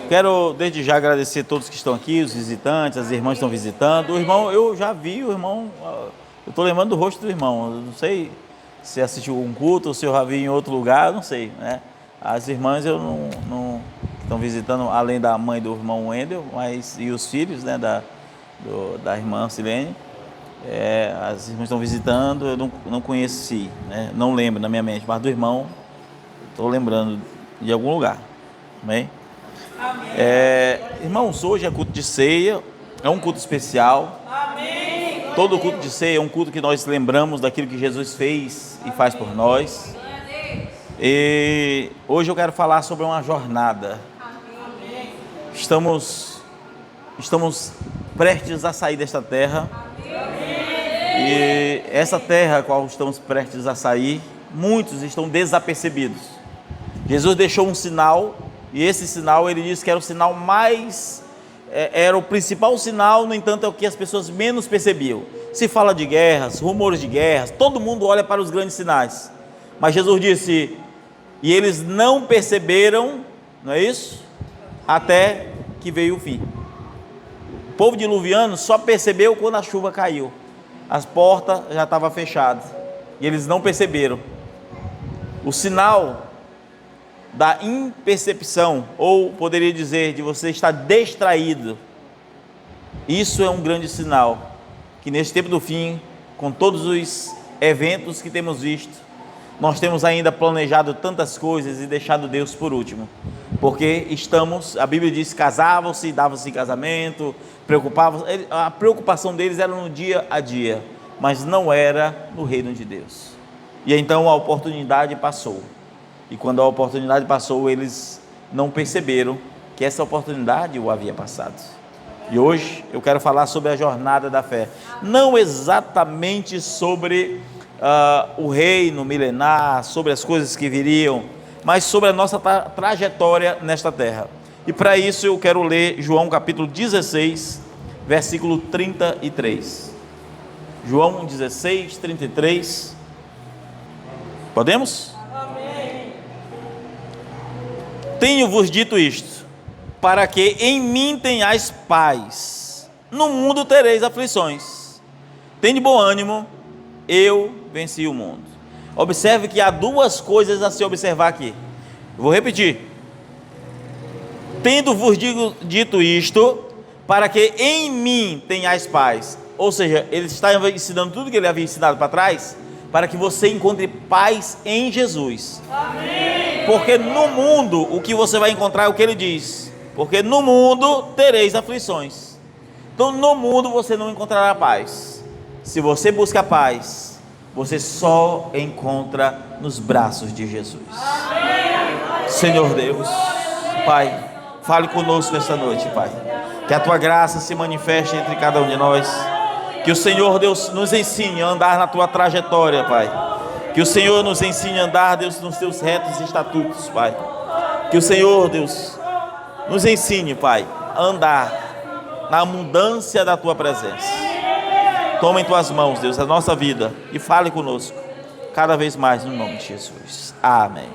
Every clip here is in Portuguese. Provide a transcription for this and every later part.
Quero desde já agradecer a todos que estão aqui, os visitantes, as irmãs que estão visitando. O irmão, eu já vi o irmão, eu estou lembrando do rosto do irmão. Eu não sei se assistiu um culto ou se eu já vi em outro lugar, eu não sei, né? As irmãs eu não estão visitando, além da mãe do irmão Wendel, mas e os filhos, né, da irmã Silene. As irmãs estão visitando, eu não conheci, né? Não lembro na minha mente, mas do irmão estou lembrando de algum lugar. Amém? Irmãos, hoje é culto de ceia, é um culto especial. Amém. Todo culto de ceia é um culto que nós lembramos daquilo que Jesus fez e faz por nós. E hoje eu quero falar sobre uma jornada. Amém. Estamos prestes a sair desta terra. Amém. E essa terra a qual estamos prestes a sair, muitos estão desapercebidos. Jesus deixou um sinal. E esse sinal, ele disse que era o sinal era o principal sinal, no entanto, é o que as pessoas menos percebiam. Se fala de guerras, rumores de guerras, todo mundo olha para os grandes sinais. Mas Jesus disse, e eles não perceberam, não é isso? Até que veio o fim. O povo diluviano só percebeu quando a chuva caiu. As portas já estavam fechadas. E eles não perceberam. O sinal da impercepção, ou poderia dizer de você estar distraído, isso é um grande sinal, que nesse tempo do fim, com todos os eventos que temos visto, nós temos ainda planejado tantas coisas e deixado Deus por último, porque a Bíblia diz, casavam-se, davam-se em casamento, preocupavam-se, a preocupação deles era no dia a dia, mas não era no reino de Deus. E então a oportunidade passou. E quando a oportunidade passou, eles não perceberam que essa oportunidade o havia passado. E hoje eu quero falar sobre a jornada da fé. Não exatamente sobre o reino milenar, sobre as coisas que viriam, mas sobre a nossa trajetória nesta terra. E para isso eu quero ler João capítulo 16, versículo 33. João 16, 33. Podemos? Tenho-vos dito isto, para que em mim tenhais paz. No mundo tereis aflições. Tende bom ânimo, eu venci o mundo. Observe que há duas coisas a se observar aqui. Vou repetir. Tendo-vos dito isto, para que em mim tenhais paz. Ou seja, ele está ensinando tudo que ele havia ensinado para trás, para que você encontre paz em Jesus. Amém. Porque no mundo, o que você vai encontrar é o que ele diz. Porque no mundo tereis aflições. Então no mundo você não encontrará paz. Se você busca paz, você só encontra nos braços de Jesus. Amém. Senhor Deus, Pai, fale conosco esta noite, Pai. Que a Tua graça se manifeste entre cada um de nós. Que o Senhor Deus nos ensine a andar na Tua trajetória, Pai. Que o Senhor nos ensine a andar, Deus, nos Teus retos estatutos, Pai. Que o Senhor, Deus, nos ensine, Pai, a andar na abundância da Tua presença. Toma em Tuas mãos, Deus, a nossa vida e fale conosco cada vez mais no nome de Jesus. Amém.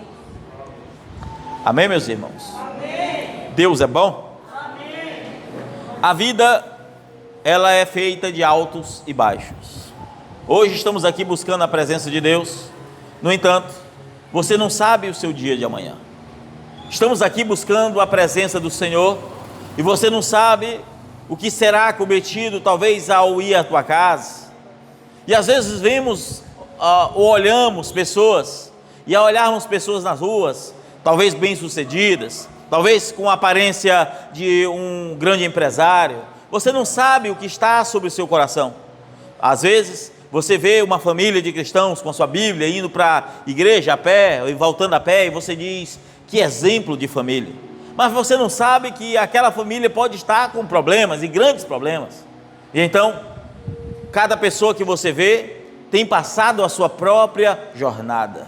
Amém, meus irmãos? Amém. Deus é bom? Amém. A vida, ela é feita de altos e baixos. Hoje estamos aqui buscando a presença de Deus. No entanto, você não sabe o seu dia de amanhã. Estamos aqui buscando a presença do Senhor e você não sabe o que será cometido, talvez ao ir à tua casa. E às vezes vemos ou olhamos pessoas, e ao olharmos pessoas nas ruas, talvez bem-sucedidas, talvez com a aparência de um grande empresário, você não sabe o que está sobre o seu coração. Às vezes você vê uma família de cristãos com sua Bíblia, indo para a igreja a pé, e voltando a pé, e você diz, que exemplo de família. Mas você não sabe que aquela família pode estar com problemas, e grandes problemas. E então, cada pessoa que você vê, tem passado a sua própria jornada.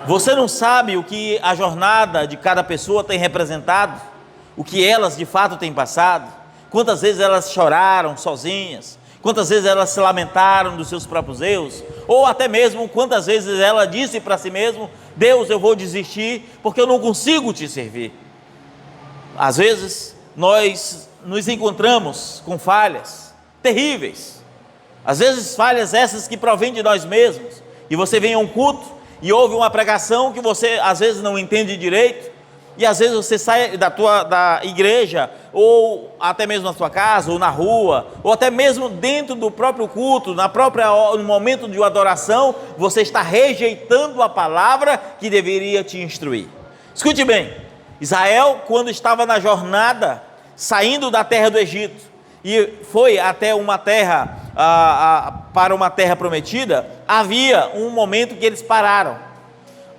Você não sabe o que a jornada de cada pessoa tem representado, o que elas de fato têm passado, quantas vezes elas choraram sozinhas, quantas vezes elas se lamentaram dos seus próprios erros, ou até mesmo quantas vezes ela disse para si mesma, Deus, eu vou desistir porque eu não consigo te servir. Às vezes nós nos encontramos com falhas terríveis, às vezes falhas essas que provêm de nós mesmos, e você vem a um culto e ouve uma pregação que você às vezes não entende direito, e às vezes você sai da igreja, ou até mesmo na sua casa, ou na rua, ou até mesmo dentro do próprio culto, no momento de adoração, você está rejeitando a palavra que deveria te instruir. Escute bem, Israel, quando estava na jornada, saindo da terra do Egito, e foi até uma terra, para uma terra prometida, havia um momento que eles pararam.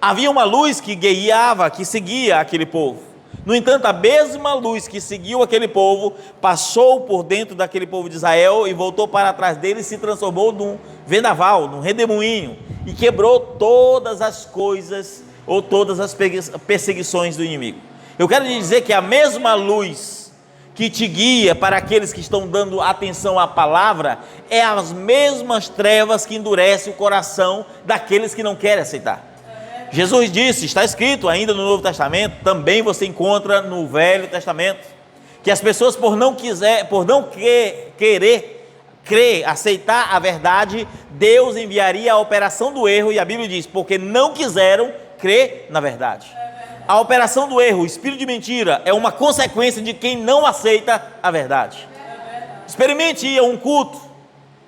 Havia uma luz que guiava, que seguia aquele povo. No entanto, a mesma luz que seguiu aquele povo, passou por dentro daquele povo de Israel e voltou para trás dele e se transformou num vendaval, num redemoinho, e quebrou todas as coisas, ou todas as perseguições do inimigo. Eu quero lhe dizer que a mesma luz que te guia para aqueles que estão dando atenção à palavra, é as mesmas trevas que endurecem o coração daqueles que não querem aceitar. Jesus disse, está escrito ainda no Novo Testamento, também você encontra no Velho Testamento, que as pessoas por não querer crer, aceitar a verdade, Deus enviaria a operação do erro, e a Bíblia diz, porque não quiseram crer na verdade. A operação do erro, o espírito de mentira, é uma consequência de quem não aceita a verdade. Experimente ir a um culto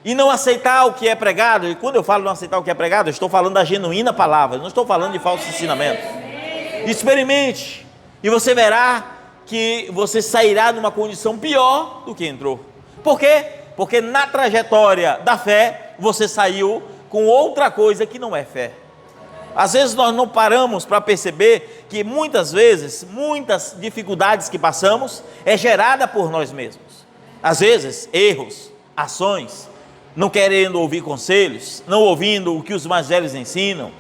e não aceitar o que é pregado. E quando eu falo não aceitar o que é pregado, eu estou falando da genuína palavra, não estou falando de falsos ensinamentos. Experimente, e você verá que você sairá numa condição pior do que entrou. Por quê? Porque na trajetória da fé, você saiu com outra coisa que não é fé. Às vezes nós não paramos para perceber que muitas vezes, muitas dificuldades que passamos, é gerada por nós mesmos. Às vezes, erros, ações, não querendo ouvir conselhos, não ouvindo o que os mais velhos ensinam,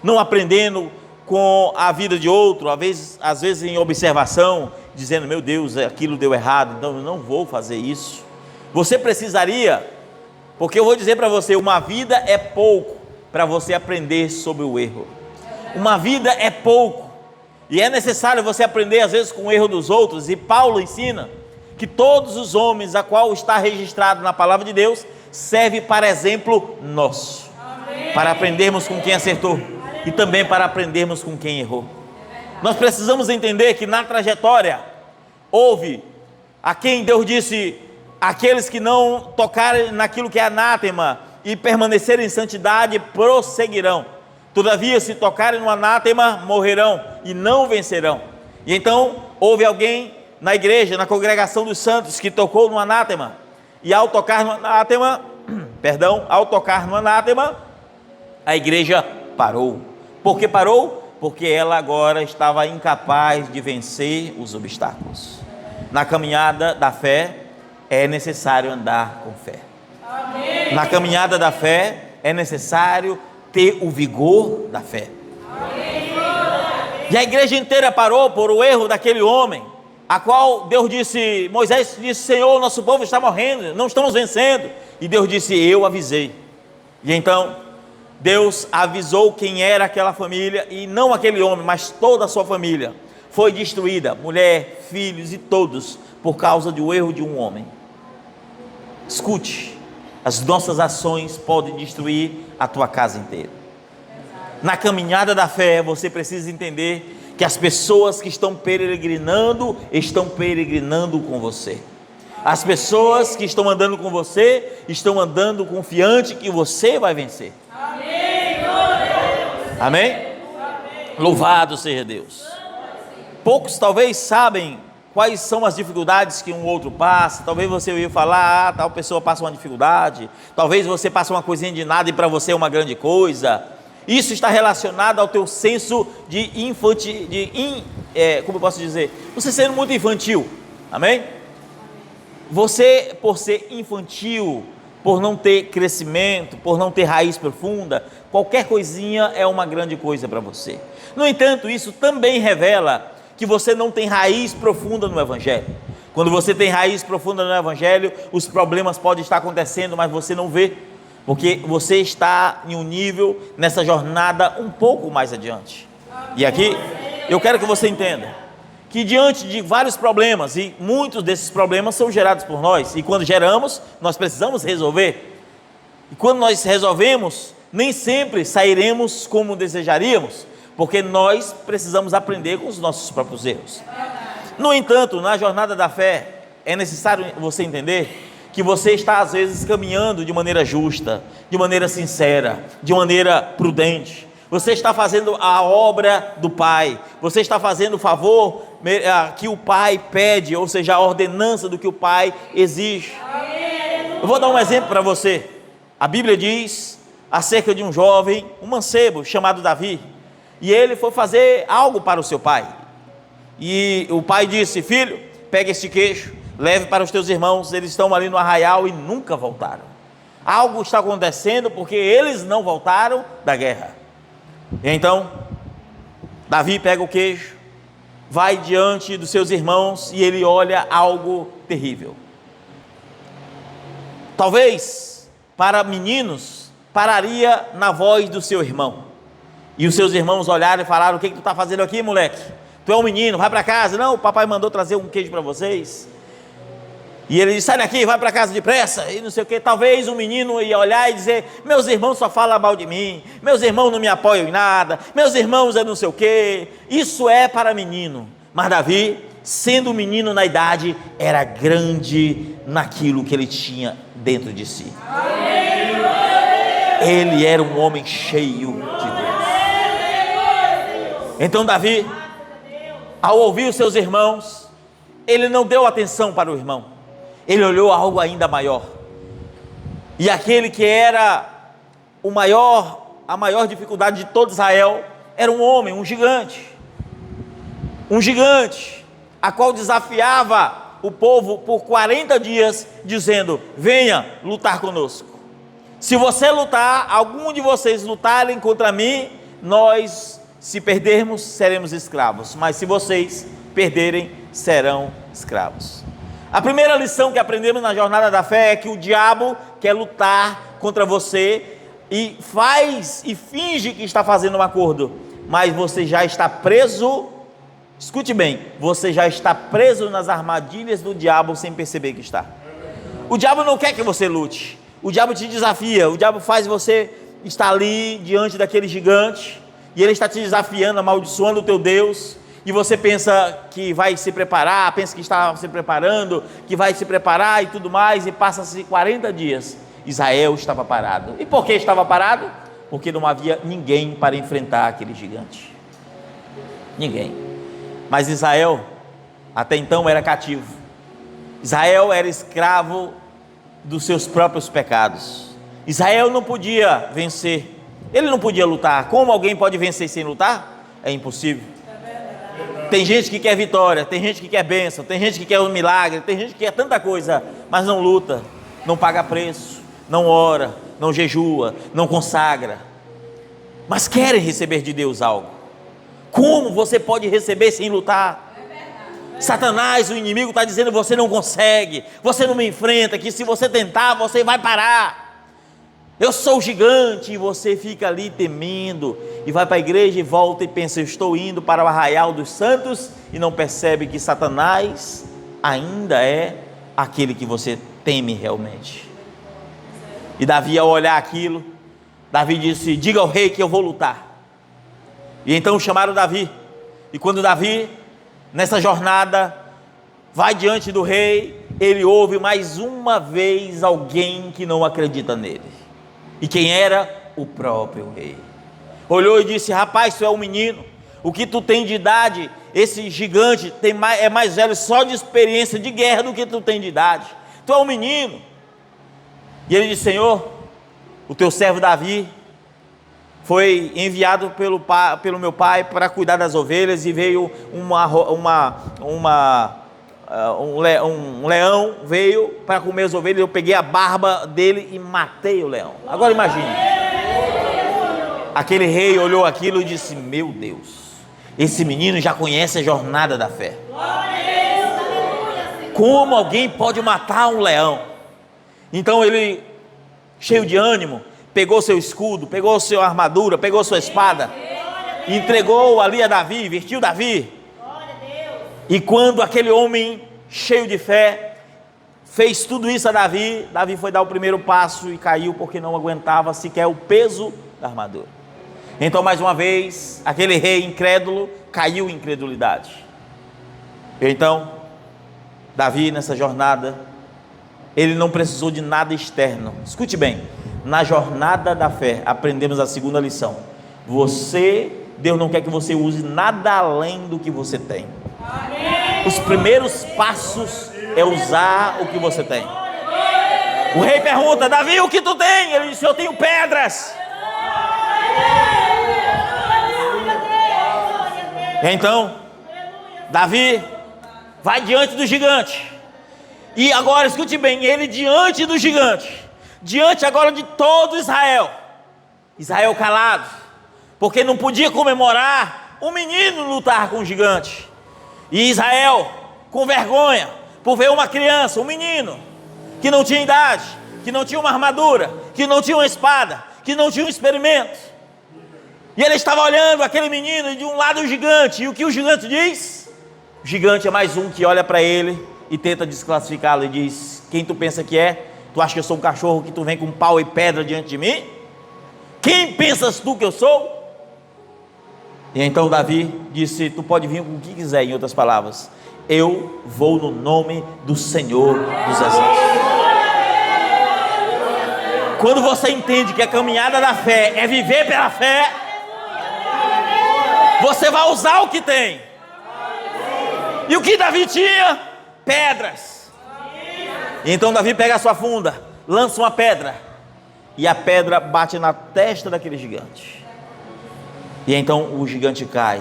não aprendendo com a vida de outro, às vezes em observação, dizendo, meu Deus, aquilo deu errado, então eu não vou fazer isso. Você precisaria, porque eu vou dizer para você, uma vida é pouco para você aprender sobre o erro. Uma vida é pouco, e é necessário você aprender às vezes com o erro dos outros, e Paulo ensina que todos os homens a qual está registrado na palavra de Deus, serve para exemplo nosso. Amém. Para aprendermos com quem acertou e também para aprendermos com quem errou. Nós precisamos entender que na trajetória houve a quem Deus disse, aqueles que não tocarem naquilo que é anátema e permanecerem em santidade prosseguirão, todavia se tocarem no anátema morrerão e não vencerão. E então houve alguém na igreja, na congregação dos santos, que tocou no anátema, e ao tocar no anátema, a igreja parou. Por que parou? Porque ela agora estava incapaz de vencer os obstáculos. Na caminhada da fé, é necessário andar com fé. Amém. Na caminhada da fé, é necessário ter o vigor da fé. Amém. E a igreja inteira parou por o erro daquele homem, a qual Deus disse, Moisés disse, Senhor, nosso povo está morrendo, não estamos vencendo. E Deus disse, eu avisei. E então, Deus avisou quem era aquela família, e não aquele homem, mas toda a sua família, foi destruída, mulher, filhos e todos, por causa do erro de um homem. Escute, as nossas ações podem destruir a tua casa inteira. Na caminhada da fé, você precisa entender que as pessoas que estão peregrinando com você. As pessoas que estão andando com você, estão andando confiante que você vai vencer. Amém? Amém? Louvado seja Deus. Poucos talvez sabem quais são as dificuldades que um outro passa. Talvez você ouviu falar, tal pessoa passa uma dificuldade. Talvez você passe uma coisinha de nada e para você é uma grande coisa. Isso está relacionado ao teu senso de como eu posso dizer? Você sendo muito infantil, amém? Você, por ser infantil, por não ter crescimento, por não ter raiz profunda, qualquer coisinha é uma grande coisa para você. No entanto, isso também revela que você não tem raiz profunda no Evangelho. Quando você tem raiz profunda no Evangelho, os problemas podem estar acontecendo, mas você não vê, porque você está em um nível, nessa jornada, um pouco mais adiante. E aqui, eu quero que você entenda, que diante de vários problemas, e muitos desses problemas são gerados por nós, e quando geramos, nós precisamos resolver, e quando nós resolvemos, nem sempre sairemos como desejaríamos, porque nós precisamos aprender com os nossos próprios erros. No entanto, na jornada da fé, é necessário você entender que você está às vezes caminhando de maneira justa, de maneira sincera, de maneira prudente. Você está fazendo a obra do Pai, você está fazendo o favor que o Pai pede, ou seja, a ordenança do que o Pai exige. Eu vou dar um exemplo para você. A Bíblia diz acerca de um jovem, um mancebo chamado Davi, e ele foi fazer algo para o seu pai, e o pai disse: filho, pega este queijo, leve para os teus irmãos, eles estão ali no arraial e nunca voltaram. Algo está acontecendo porque eles não voltaram da guerra. E então, Davi pega o queijo, vai diante dos seus irmãos e ele olha algo terrível. Talvez, para meninos, pararia na voz do seu irmão. E os seus irmãos olharam e falaram: o que tu está fazendo aqui, moleque? Tu é um menino, vai para casa. Não, o papai mandou trazer um queijo para vocês. E ele disse: sai daqui, vai para casa depressa, e não sei o que. Talvez um menino ia olhar e dizer: meus irmãos só falam mal de mim, meus irmãos não me apoiam em nada, meus irmãos é não sei o que. Isso é para menino. Mas Davi, sendo um menino na idade, era grande naquilo que ele tinha dentro de si. Ele era um homem cheio de Deus. Então Davi, ao ouvir os seus irmãos, ele não deu atenção para o irmão, ele olhou algo ainda maior. E aquele que era a maior dificuldade de todo Israel, era um homem, um gigante, a qual desafiava o povo por 40 dias, dizendo: venha lutar conosco. Se você lutar, algum de vocês lutarem contra mim, nós, se perdermos, seremos escravos, mas se vocês perderem, serão escravos. A primeira lição que aprendemos na jornada da fé é que o diabo quer lutar contra você e faz e finge que está fazendo um acordo, mas você já está preso. Escute bem, você já está preso nas armadilhas do diabo sem perceber que está. O diabo não quer que você lute, o diabo te desafia, o diabo faz você estar ali diante daquele gigante, e ele está te desafiando, amaldiçoando o teu Deus, e você pensa que vai se preparar, pensa que está se preparando, que vai se preparar e tudo mais, e passa-se 40 dias, Israel estava parado. E por que estava parado? Porque não havia ninguém para enfrentar aquele gigante. Ninguém. Mas Israel, até então, era cativo. Israel era escravo dos seus próprios pecados. Israel não podia vencer, ele não podia lutar. Como alguém pode vencer sem lutar? É impossível. Tem gente que quer vitória, tem gente que quer bênção, tem gente que quer um milagre, tem gente que quer tanta coisa, mas não luta, não paga preço, não ora, não jejua, não consagra, mas querem receber de Deus algo. Como você pode receber sem lutar? Satanás, o inimigo, está dizendo: você não consegue, você não me enfrenta, que se você tentar, você vai parar. Eu sou o gigante, e você fica ali temendo, e vai para a igreja e volta e pensa: eu estou indo para o arraial dos santos, e não percebe que Satanás ainda é aquele que você teme realmente. E Davi, ao olhar aquilo, Davi disse: diga ao rei que eu vou lutar. E então chamaram Davi, e quando Davi, nessa jornada, vai diante do rei, ele ouve mais uma vez alguém que não acredita nele. E quem era? O próprio rei. Olhou e disse: rapaz, tu é um menino, o que tu tem de idade? Esse gigante é mais velho só de experiência de guerra do que tu tem de idade. Tu é um menino. E ele disse: Senhor, o teu servo Davi foi enviado pelo meu pai para cuidar das ovelhas, e veio um leão veio para comer as ovelhas. Eu peguei a barba dele e matei o leão. Agora imagine, aquele rei olhou aquilo e disse: meu Deus, esse menino já conhece a jornada da fé. Como alguém pode matar um leão? Então ele, cheio de ânimo, pegou seu escudo, pegou sua armadura, pegou sua espada, entregou ali a Davi, vestiu Davi, E quando aquele homem cheio de fé fez tudo isso a Davi, Davi foi dar o primeiro passo e caiu porque não aguentava sequer o peso da armadura. Então, mais uma vez, aquele rei incrédulo caiu em incredulidade. Então, Davi, nessa jornada, ele não precisou de nada externo. Escute bem, na jornada da fé, aprendemos a segunda lição. Deus não quer que você use nada além do que você tem. Amém. Os primeiros passos é usar o que você tem. O rei pergunta: Davi, o que tu tem? Ele disse: eu tenho pedras. Então, Davi vai diante do gigante. E agora, escute bem, ele diante do gigante, diante agora de todo Israel calado, porque não podia comemorar um menino lutar com um gigante. E Israel, com vergonha, por ver uma criança, um menino, que não tinha idade, que não tinha uma armadura, que não tinha uma espada, que não tinha um experimento. E ele estava olhando aquele menino, e de um lado o gigante, e o que o gigante diz? O gigante é mais um que olha para ele e tenta desclassificá-lo e diz: quem tu pensa que é? Tu acha que eu sou um cachorro que tu vem com pau e pedra diante de mim? Quem pensas tu que eu sou? E então Davi disse: tu pode vir com o que quiser, em outras palavras, eu vou no nome do Senhor dos Exércitos. Quando você entende que a caminhada da fé é viver pela fé, você vai usar o que tem. E o que Davi tinha? Pedras. E então Davi pega a sua funda, lança uma pedra, e a pedra bate na testa daquele gigante. E então o gigante cai.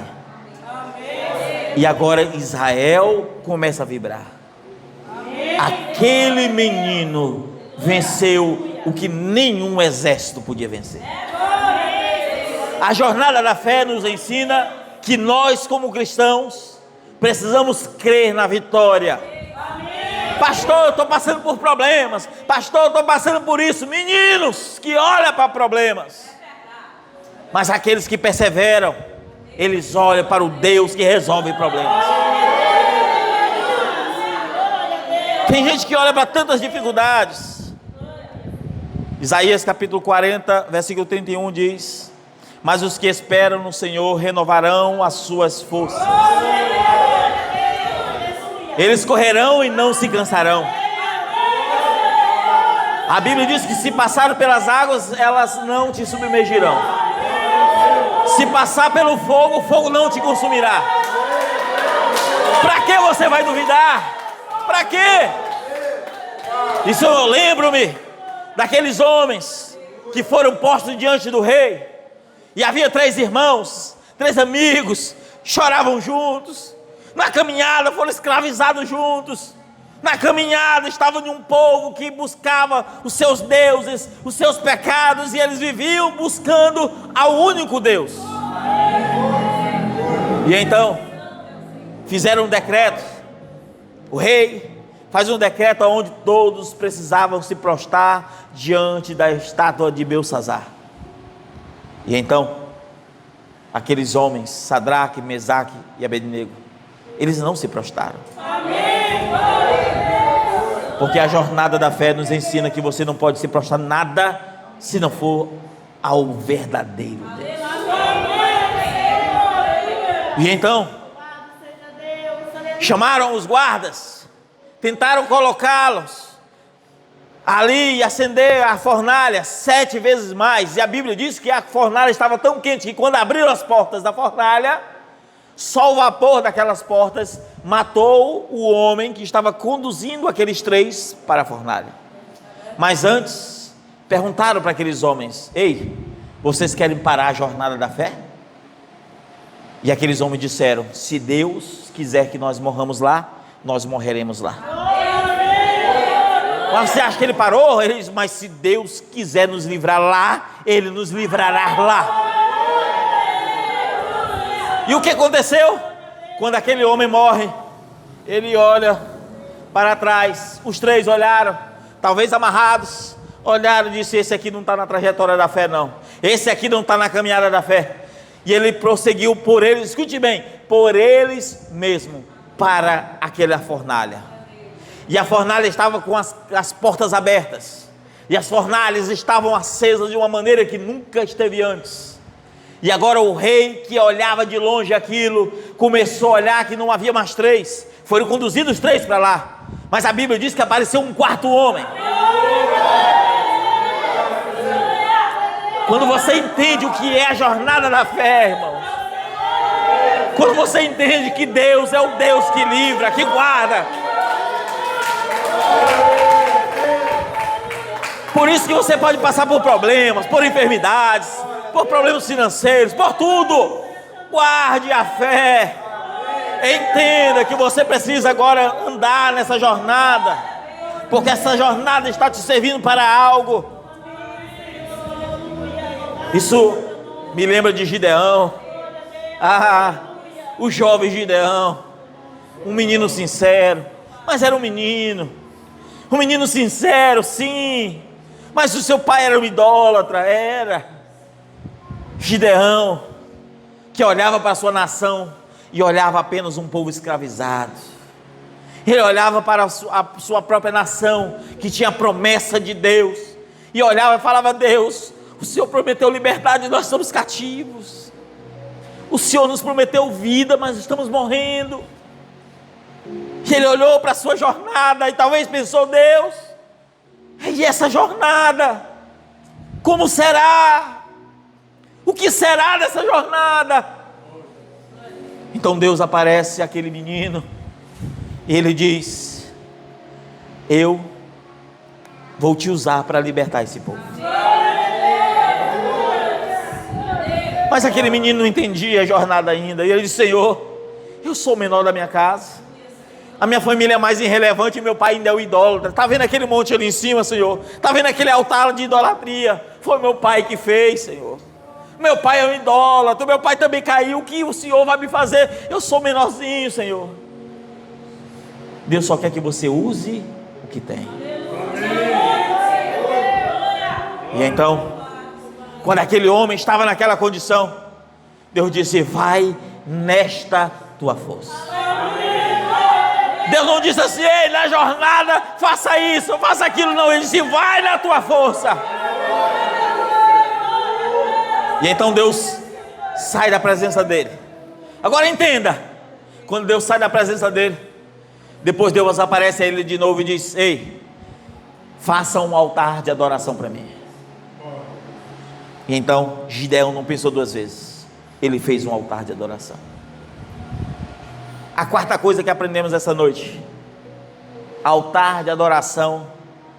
E agora Israel começa a vibrar. Aquele menino venceu o que nenhum exército podia vencer. A jornada da fé nos ensina que nós, como cristãos, precisamos crer na vitória. Pastor, eu estou passando por problemas. Pastor, eu estou passando por isso. Meninos que olham para problemas, mas aqueles que perseveram, eles olham para o Deus que resolve problemas. Tem gente que olha para tantas dificuldades. Isaías capítulo 40, versículo 31 diz: mas os que esperam no Senhor renovarão as suas forças. Eles correrão e não se cansarão. A Bíblia diz que se passar pelas águas, elas não te submergirão. Se passar pelo fogo, o fogo não te consumirá. Para que você vai duvidar? Para quê? Isso eu lembro-me daqueles homens que foram postos diante do rei. E havia 3 irmãos, 3 amigos, choravam juntos. Na caminhada foram escravizados juntos. Na caminhada estavam de um povo que buscava os seus deuses, os seus pecados, e eles viviam buscando ao único Deus. E então fizeram um decreto. O rei faz um decreto onde todos precisavam se prostrar diante da estátua de Belsassar. E então aqueles homens, Sadraque, Mesaque e Abednego, eles não se prostraram. Porque a jornada da fé nos ensina que você não pode se prostrar nada se não for ao verdadeiro Deus. E então chamaram os guardas, tentaram colocá-los ali e acender a fornalha 7 vezes mais. E a Bíblia diz que a fornalha estava tão quente que quando abriram as portas da fornalha, só o vapor daquelas portas matou o homem que estava conduzindo aqueles 3 para a fornalha. Mas antes, perguntaram para aqueles homens: ei, vocês querem parar a jornada da fé? E aqueles homens disseram: se Deus quiser que nós morramos lá, nós morreremos lá. Mas você acha que ele parou? Ele diz: mas se Deus quiser nos livrar lá, Ele nos livrará lá. E o que aconteceu? Quando aquele homem morre, ele olha para trás. Os 3 olharam, talvez amarrados, olharam e disse: esse aqui não está na trajetória da fé não. Esse aqui não está na caminhada da fé. E ele prosseguiu por eles, escute bem, por eles mesmo para aquela fornalha. E a fornalha estava com as portas abertas. E as fornalhas estavam acesas de uma maneira que nunca esteve antes. E agora o rei, que olhava de longe aquilo, começou a olhar que não havia mais 3. Foram conduzidos 3 para lá. Mas a Bíblia diz que apareceu um 4º homem. Quando você entende o que é a jornada da fé, irmãos. Quando você entende que Deus é o Deus que livra, que guarda. Por isso que você pode passar por problemas, por enfermidades, por problemas financeiros, por tudo. Guarde a fé. Entenda que você precisa agora andar nessa jornada, porque essa jornada está te servindo para algo. Isso me lembra de Gideão. O jovem Gideão, um menino sincero, mas era um menino sincero, sim, mas o seu pai era um idólatra, era. Gideão, que olhava para a sua nação e olhava apenas um povo escravizado. Ele olhava para a sua própria nação, que tinha a promessa de Deus, e olhava e falava: Deus, o Senhor prometeu liberdade e nós somos cativos. O Senhor nos prometeu vida, mas estamos morrendo. E ele olhou para a sua jornada e talvez pensou: Deus, e essa jornada, como será? O que será dessa jornada? Então Deus aparece àquele menino e ele diz: eu vou te usar para libertar esse povo. Mas aquele menino não entendia a jornada ainda. E ele disse: Senhor, eu sou o menor da minha casa, a minha família é mais irrelevante e meu pai ainda é o idólatra. Está vendo aquele monte ali em cima, Senhor? Está vendo aquele altar de idolatria? Foi meu pai que fez, Senhor. Meu pai é um idólatra, meu pai também caiu. O que o Senhor vai me fazer? Eu sou menorzinho, Senhor. Deus só quer que você use o que tem. E então, quando aquele homem estava naquela condição, Deus disse: vai nesta tua força. Deus não disse assim: ei, na jornada faça isso, faça aquilo, não. Ele disse: vai na tua força. E então Deus sai da presença dele. Agora entenda, quando Deus sai da presença dele, depois Deus aparece a ele de novo e diz: ei, faça um altar de adoração para mim. E então Gideão não pensou 2 vezes, ele fez um altar de adoração. A 4ª coisa que aprendemos essa noite: altar de adoração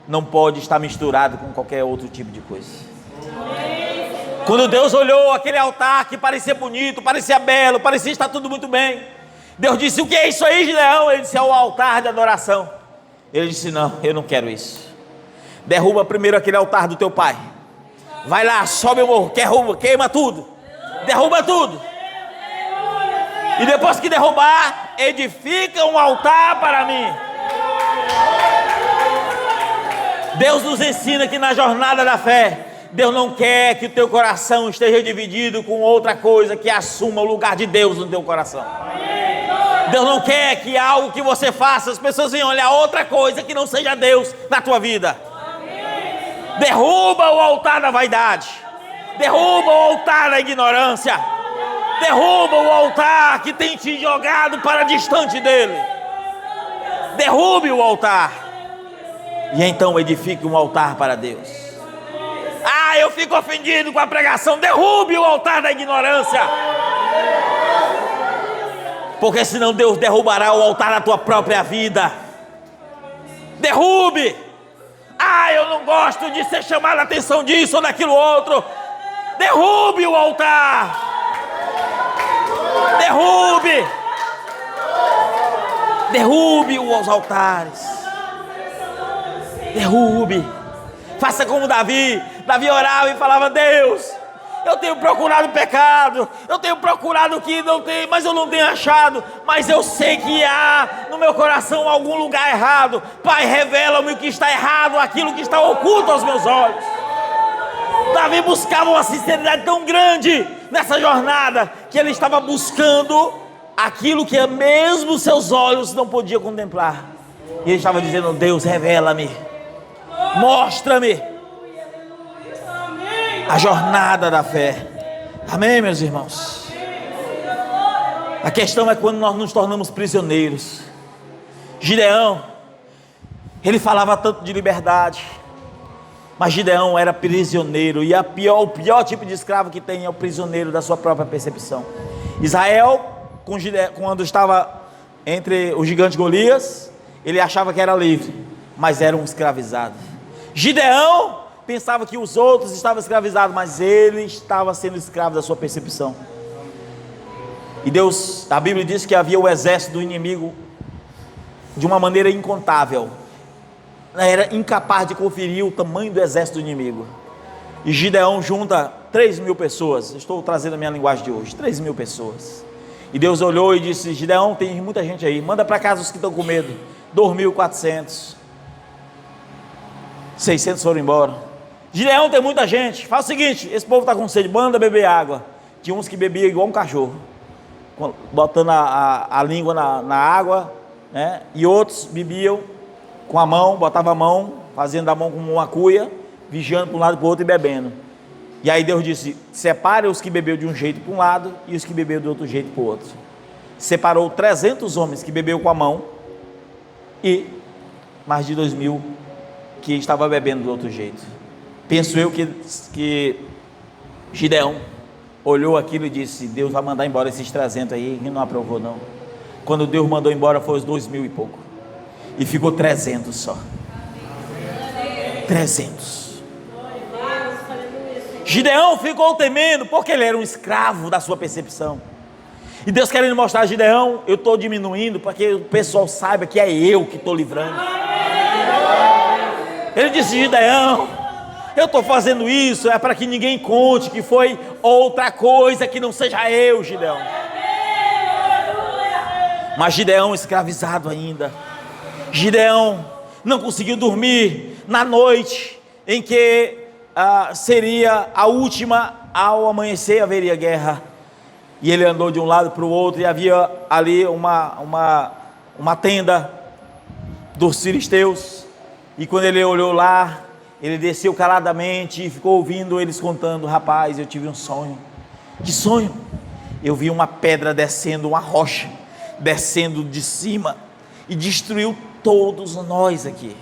não pode estar misturado com qualquer outro tipo de coisa. Quando Deus olhou aquele altar que parecia bonito, parecia belo, parecia estar tudo muito bem, Deus disse: o que é isso aí, Gideão? Ele disse: é o altar de adoração. Ele disse: não, eu não quero isso. Derruba primeiro aquele altar do teu pai. Vai lá, sobe o morro, queima tudo, derruba tudo. E depois que derrubar, edifica um altar para mim. Deus nos ensina que na jornada da fé, Deus não quer que o teu coração esteja dividido com outra coisa que assuma o lugar de Deus no teu coração. Deus não quer que algo que você faça, as pessoas venham olhar outra coisa que não seja Deus na tua vida. Derruba o altar da vaidade. Derruba o altar da ignorância. Derruba o altar que tem te jogado para distante dele. Derrube o altar. E então edifique um altar para Deus. Eu fico ofendido com a pregação. Derrube o altar da ignorância, porque senão Deus derrubará o altar da tua própria vida. Derrube. Eu não gosto de ser chamado a atenção disso ou daquilo outro. Derrube o altar. Derrube os altares. Derrube. Faça como Davi. Davi orava e falava: Deus, eu tenho procurado pecado, eu tenho procurado o que não tem, mas eu não tenho achado. Mas eu sei que há no meu coração algum lugar errado. Pai, revela-me o que está errado, aquilo que está oculto aos meus olhos. Davi buscava uma sinceridade tão grande nessa jornada, que ele estava buscando aquilo que mesmo seus olhos não podiam contemplar. E ele estava dizendo: Deus, revela-me, mostra-me a jornada da fé. Amém, meus irmãos? A questão é quando nós nos tornamos prisioneiros. Gideão, ele falava tanto de liberdade, mas Gideão era prisioneiro, e o pior tipo de escravo que tem é o prisioneiro da sua própria percepção. Israel, quando estava entre o gigante Golias, ele achava que era livre, mas era um escravizado. Gideão pensava que os outros estavam escravizados, mas ele estava sendo escravo da sua percepção. E Deus, a Bíblia diz que havia o exército do inimigo de uma maneira incontável, era incapaz de conferir o tamanho do exército do inimigo. E Gideão junta 3.000 pessoas, estou trazendo a minha linguagem de hoje, 3.000 pessoas. E Deus olhou e disse: Gideão, tem muita gente aí, manda para casa os que estão com medo. 2.400, 600 foram embora. Gideão, tem muita gente, faz o seguinte, esse povo está com sede, manda beber água. Tinha uns que bebiam igual um cachorro, botando a língua na água, né? E outros bebiam com a mão, botava a mão, fazendo a mão como uma cuia, vigiando para um lado e para o outro e bebendo. E aí Deus disse: separe os que bebeu de um jeito para um lado e os que bebeu de outro jeito para o outro. Separou 300 homens que bebeu com a mão e mais de 2.000 que estava bebendo do outro jeito. Penso eu que Gideão olhou aquilo e disse: Deus vai mandar embora esses 300 aí, e não aprovou não. Quando Deus mandou embora foi os 2.000 e pouco, e ficou 300 só. 300. Gideão ficou temendo, porque ele era um escravo da sua percepção. E Deus querendo mostrar a Gideão: eu estou diminuindo para que o pessoal saiba que é eu que estou livrando. Ele disse: Gideão, eu estou fazendo isso é para que ninguém conte que foi outra coisa que não seja eu, Gideão. Mas Gideão escravizado ainda. Gideão não conseguiu dormir na noite em que seria a última. Ao amanhecer haveria guerra. E ele andou de um lado para o outro, e havia ali uma tenda dos filisteus. E quando ele olhou lá, ele desceu caladamente e ficou ouvindo eles contando: rapaz, eu tive um sonho. Que sonho? Eu vi uma pedra descendo, uma rocha descendo de cima, e destruiu todos nós aqui.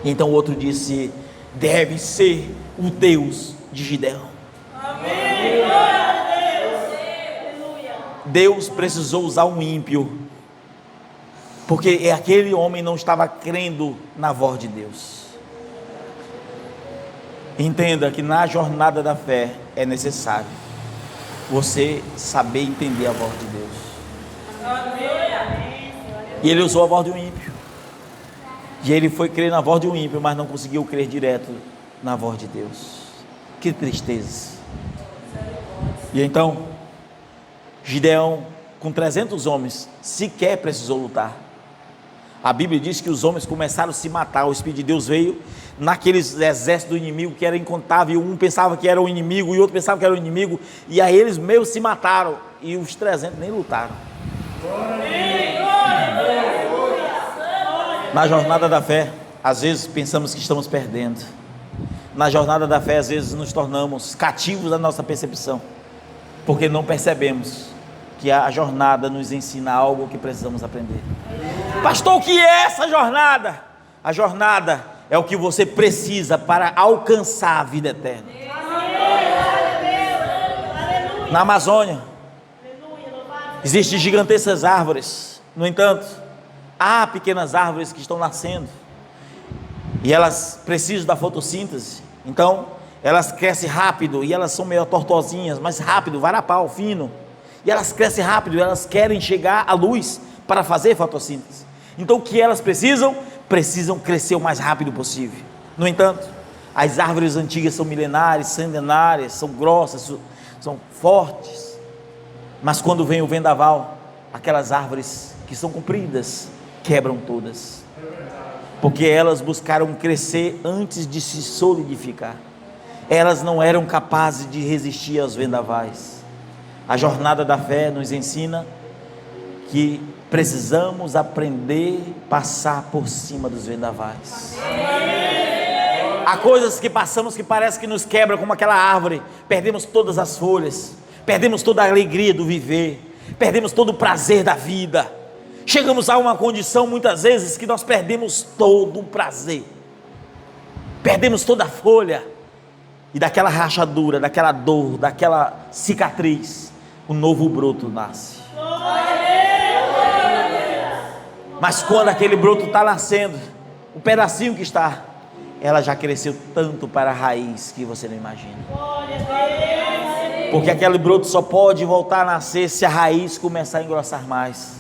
Então o outro disse: deve ser o Deus de Gideão. Amém. Deus precisou usar um ímpio, porque aquele homem não estava crendo na voz de Deus. Entenda que na jornada da fé é necessário você saber entender a voz de Deus. E ele usou a voz de um ímpio, e ele foi crer na voz de um ímpio, mas não conseguiu crer direto na voz de Deus. Que tristeza. E então Gideão, com 300 homens, sequer precisou lutar. A Bíblia diz que os homens começaram a se matar. O Espírito de Deus veio naqueles exércitos do inimigo que era incontável. Um pensava que era o inimigo e outro pensava que era o inimigo, e aí eles meio se mataram, e os 300 nem lutaram. Na jornada da fé, às vezes pensamos que estamos perdendo. Na jornada da fé, às vezes nos tornamos cativos da nossa percepção, porque não percebemos que a jornada nos ensina algo que precisamos aprender. Pastor, o que é essa jornada? A jornada é o que você precisa para alcançar a vida eterna. Na Amazônia existem gigantescas árvores. No entanto, há pequenas árvores que estão nascendo, e elas precisam da fotossíntese. Então elas crescem rápido, e elas são meio tortosinhas, mas rápido, varapau, fino. E elas crescem rápido, elas querem chegar à luz para fazer fotossíntese. Então o que elas precisam? Precisam crescer o mais rápido possível. No entanto, as árvores antigas são milenares, centenárias, são grossas, são fortes. Mas quando vem o vendaval, aquelas árvores que são compridas quebram todas, porque elas buscaram crescer antes de se solidificar. Elas não eram capazes de resistir aos vendavais. A jornada da fé nos ensina que precisamos aprender a passar por cima dos vendavais. Há coisas que passamos que parece que nos quebra, como aquela árvore, perdemos todas as folhas, perdemos toda a alegria do viver, perdemos todo o prazer da vida, chegamos a uma condição muitas vezes que nós perdemos todo o prazer, perdemos toda a folha, e daquela rachadura, daquela dor, daquela cicatriz, o novo broto nasce. Mas quando aquele broto está nascendo, o pedacinho que está, ela já cresceu tanto para a raiz que você não imagina. Porque aquele broto só pode voltar a nascer se a raiz começar a engrossar mais.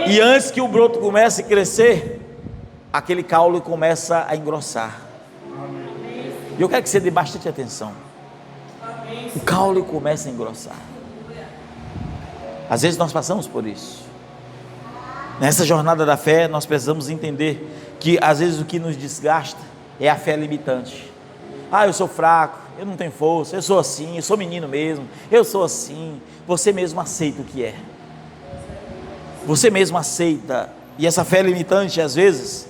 E antes que o broto comece a crescer, aquele caule começa a engrossar. E eu quero que você dê bastante atenção. O caule começa a engrossar. Às vezes nós passamos por isso. Nessa jornada da fé, nós precisamos entender que às vezes o que nos desgasta é a fé limitante. Eu sou fraco, eu não tenho força, eu sou assim, eu sou menino mesmo, eu sou assim. Você mesmo aceita o que é. Você mesmo aceita. E essa fé limitante, às vezes,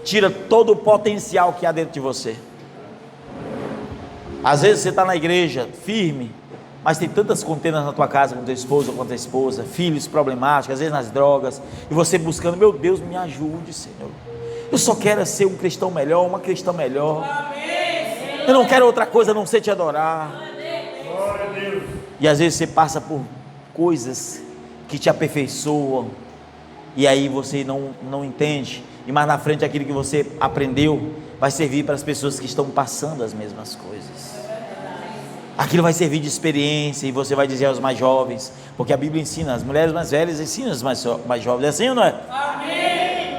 tira todo o potencial que há dentro de você. Às vezes você está na igreja, firme, mas tem tantas contendas na tua casa, com teu esposo ou com a tua esposa, filhos problemáticos, às vezes nas drogas, e você buscando, meu Deus, me ajude, Senhor. Eu só quero ser um cristão melhor, uma cristã melhor. Eu não quero outra coisa a não ser te adorar. E às vezes você passa por coisas que te aperfeiçoam, e aí você não entende, e mais na frente aquilo que você aprendeu vai servir para as pessoas que estão passando as mesmas coisas. Aquilo vai servir de experiência, e você vai dizer aos mais jovens, porque a Bíblia ensina, as mulheres mais velhas ensinam os mais jovens, é assim ou não é? Amém.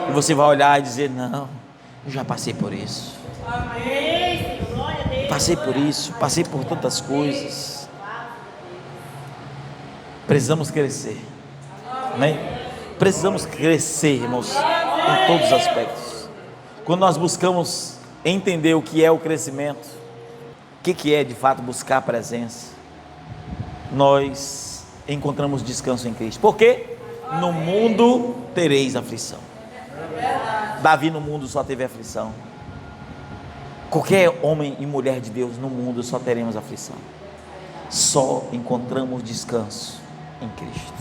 E você vai olhar e dizer, não, eu já passei por isso. Amém. Passei por isso, passei por tantas coisas. Precisamos crescer. Amém? Precisamos crescer, irmãos, em todos os aspectos. Quando nós buscamos entender o que é o crescimento, o que é de fato buscar a presença, nós encontramos descanso em Cristo. Porque no mundo tereis aflição. Davi no mundo só teve aflição. Qualquer homem e mulher de Deus no mundo só teremos aflição. Só encontramos descanso em Cristo.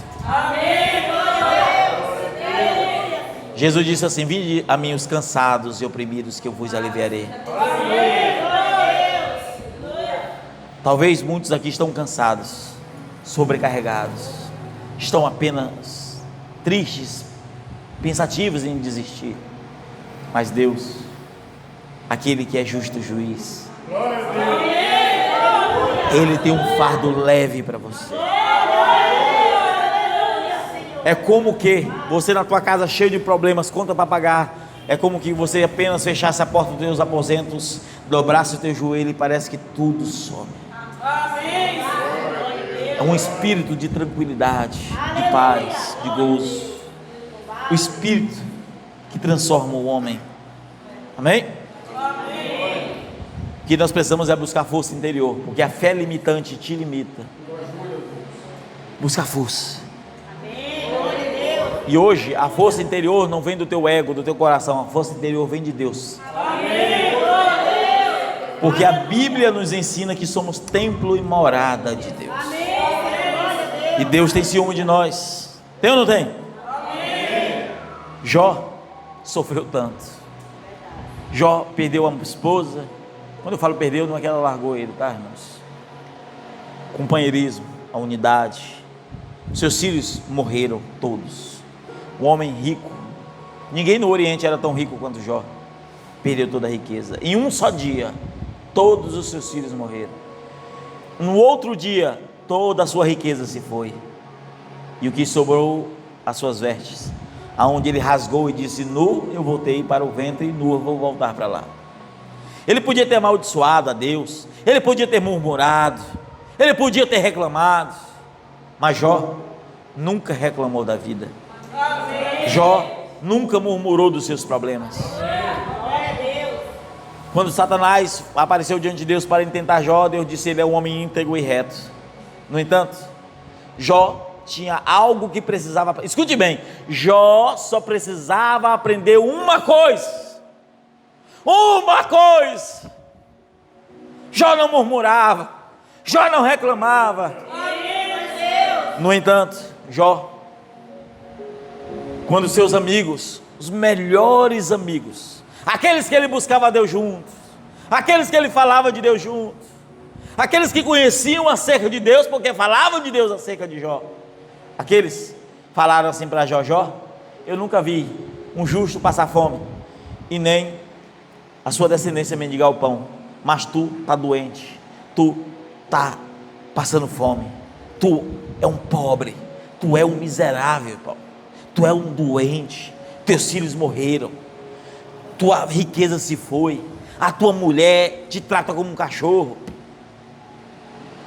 Jesus disse assim: vinde a mim os cansados e oprimidos, que eu vos aliviarei. Talvez muitos aqui estão cansados, sobrecarregados, estão apenas tristes, pensativos em desistir. Mas Deus, aquele que é justo juiz, Ele tem um fardo leve para você. É como que você na tua casa cheio de problemas, conta para pagar. É como que você apenas fechasse a porta dos teus aposentos, dobrasse o teu joelho e parece que tudo some. É um espírito de tranquilidade, de paz, de gozo. O espírito que transforma o homem. Amém? O que nós precisamos é buscar força interior, porque a fé limitante te limita. Busca força. E hoje a força interior não vem do teu ego, do teu coração, a força interior vem de Deus. Porque a Bíblia nos ensina que somos templo e morada de Deus. E Deus tem ciúme de nós. Tem ou não tem? Jó sofreu tanto. Jó perdeu a esposa. Quando eu falo perdeu, não é que ela largou ele, tá, irmãos? Companheirismo, a unidade. Seus filhos morreram todos. Um homem rico, ninguém no Oriente era tão rico quanto Jó, perdeu toda a riqueza. Em um só dia, todos os seus filhos morreram. No outro dia, toda a sua riqueza se foi. E o que sobrou, as suas vestes, aonde ele rasgou e disse: nu eu voltei para o ventre, e nu eu vou voltar para lá. Ele podia ter amaldiçoado a Deus, ele podia ter murmurado, ele podia ter reclamado, mas Jó nunca reclamou da vida. Jó nunca murmurou dos seus problemas. Quando Satanás apareceu diante de Deus para tentar Jó, Deus disse: ele é um homem íntegro e reto. No entanto, Jó tinha algo que precisava. Escute bem, Jó só precisava aprender uma coisa. Uma coisa. Jó não murmurava, Jó não reclamava. No entanto, Jó, quando seus amigos, os melhores amigos, aqueles que ele buscava a Deus juntos, aqueles que ele falava de Deus juntos, aqueles que conheciam acerca de Deus, porque falavam de Deus acerca de Jó, aqueles falaram assim para Jó: Jó, eu nunca vi um justo passar fome, e nem a sua descendência mendigar o pão, mas tu está doente, tu está passando fome, tu é um pobre, tu é um miserável, tu é um doente, teus filhos morreram, tua riqueza se foi, a tua mulher te trata como um cachorro,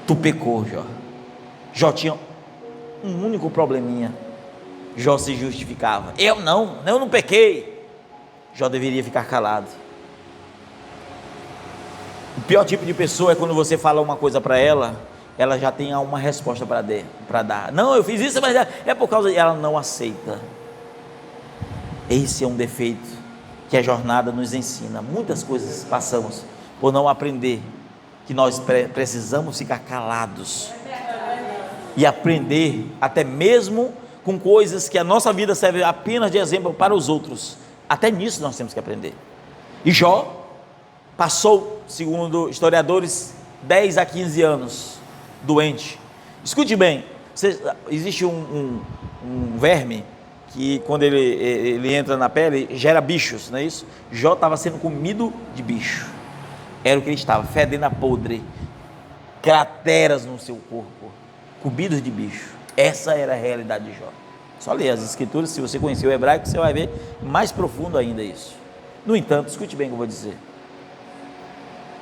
tu pecou, Jó. Jó tinha um único probleminha: Jó se justificava. Eu não pequei. Jó deveria ficar calado. O pior tipo de pessoa é quando você fala uma coisa para ela, ela já tem uma resposta para dar. Não, eu fiz isso, mas é por causa de... Ela não aceita. Esse é um defeito que a jornada nos ensina. Muitas coisas passamos por não aprender que nós precisamos ficar calados e aprender até mesmo com coisas que a nossa vida serve apenas de exemplo para os outros. Até nisso nós temos que aprender. E Jó passou, segundo historiadores, 10 a 15 anos doente. Escute bem, existe um verme que quando ele entra na pele, gera bichos, não é isso? Jó estava sendo comido de bicho. Era o que ele estava, fedendo a podre, crateras no seu corpo, comidos de bicho. Essa era a realidade de Jó. Só ler as escrituras, se você conhecer o hebraico, você vai ver mais profundo ainda isso. No entanto, escute bem o que eu vou dizer.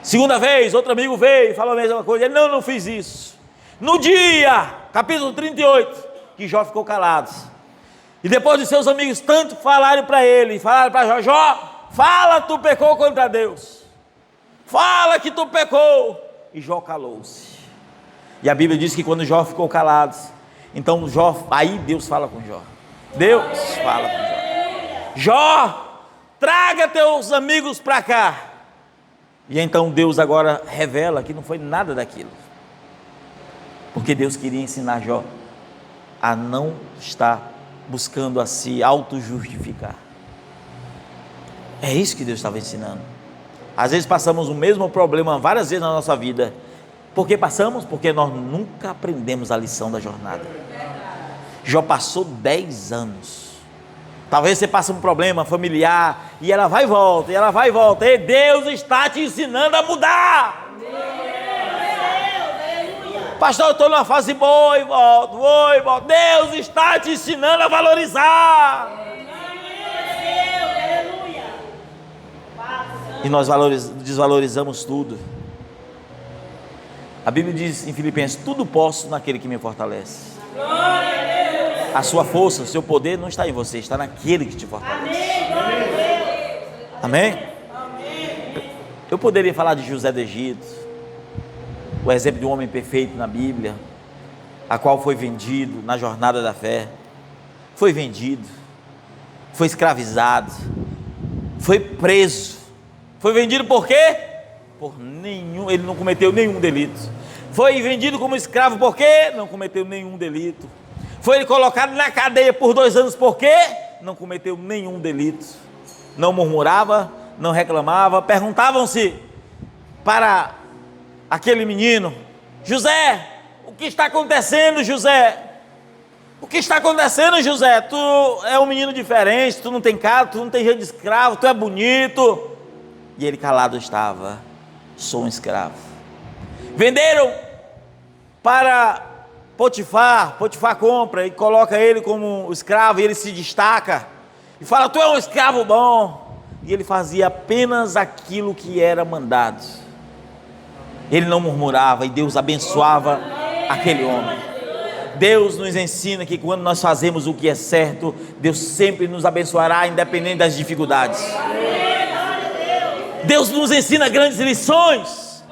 Segunda vez, outro amigo veio e falou a mesma coisa. Ele: não fiz isso. No dia, capítulo 38, que Jó ficou calado. E depois de seus amigos tanto falarem para ele, falaram para Jó: Jó, fala, tu pecou contra Deus. Fala que tu pecou. E Jó calou-se. E a Bíblia diz que quando Jó ficou calado, então Jó, aí Deus fala com Jó. Deus fala com Jó: Jó, traga teus amigos para cá. E então Deus agora revela que não foi nada daquilo, porque Deus queria ensinar Jó a não estar buscando a se auto-justificar. É isso que Deus estava ensinando. Às vezes passamos o mesmo problema várias vezes na nossa vida. Por que passamos? Porque nós nunca aprendemos a lição da jornada. Jó passou 10 anos. Talvez você passe um problema familiar e ela vai e volta, e ela vai e volta. E Deus está te ensinando a mudar. Pastor, eu estou numa fase boa e volto, vou e volto. Deus está te ensinando a valorizar. E nós desvalorizamos tudo. A Bíblia diz em Filipenses: tudo posso naquele que me fortalece. A sua força, o seu poder não está em você, está naquele que te fortalece. Amém? Eu poderia falar de José do Egito, o exemplo de um homem perfeito na Bíblia, a qual foi vendido na jornada da fé. Foi vendido, foi escravizado, foi preso. Foi vendido por quê? Ele não cometeu nenhum delito. Foi vendido como escravo por quê? Não cometeu nenhum delito. Foi colocado na cadeia por 2 anos por quê? Não cometeu nenhum delito. Não murmurava, não reclamava. Perguntavam-se para aquele menino: José, o que está acontecendo, José? O que está acontecendo, José? Tu é um menino diferente, tu não tem cara, tu não tem jeito de escravo, tu é bonito. E ele calado estava: sou um escravo. Venderam para Potifar. Potifar compra e coloca ele como escravo, e ele se destaca e fala: tu é um escravo bom. E ele fazia apenas aquilo que era mandado. Ele não murmurava, e Deus abençoava aquele homem. Deus nos ensina que quando nós fazemos o que é certo, Deus sempre nos abençoará, independente das dificuldades. Deus nos ensina grandes lições.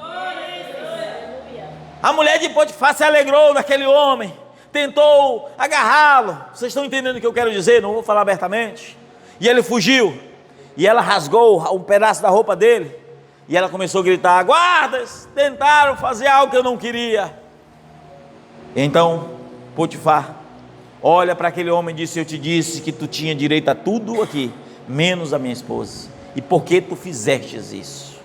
A mulher de Potifar se alegrou daquele homem, tentou agarrá-lo. Vocês estão entendendo o que eu quero dizer? Não vou falar abertamente. E ele fugiu, e ela rasgou um pedaço da roupa dele, e ela começou a gritar: guardas, tentaram fazer algo que eu não queria. Então Potifar olha para aquele homem e disse: eu te disse que tu tinha direito a tudo aqui, menos a minha esposa, e por que tu fizestes isso?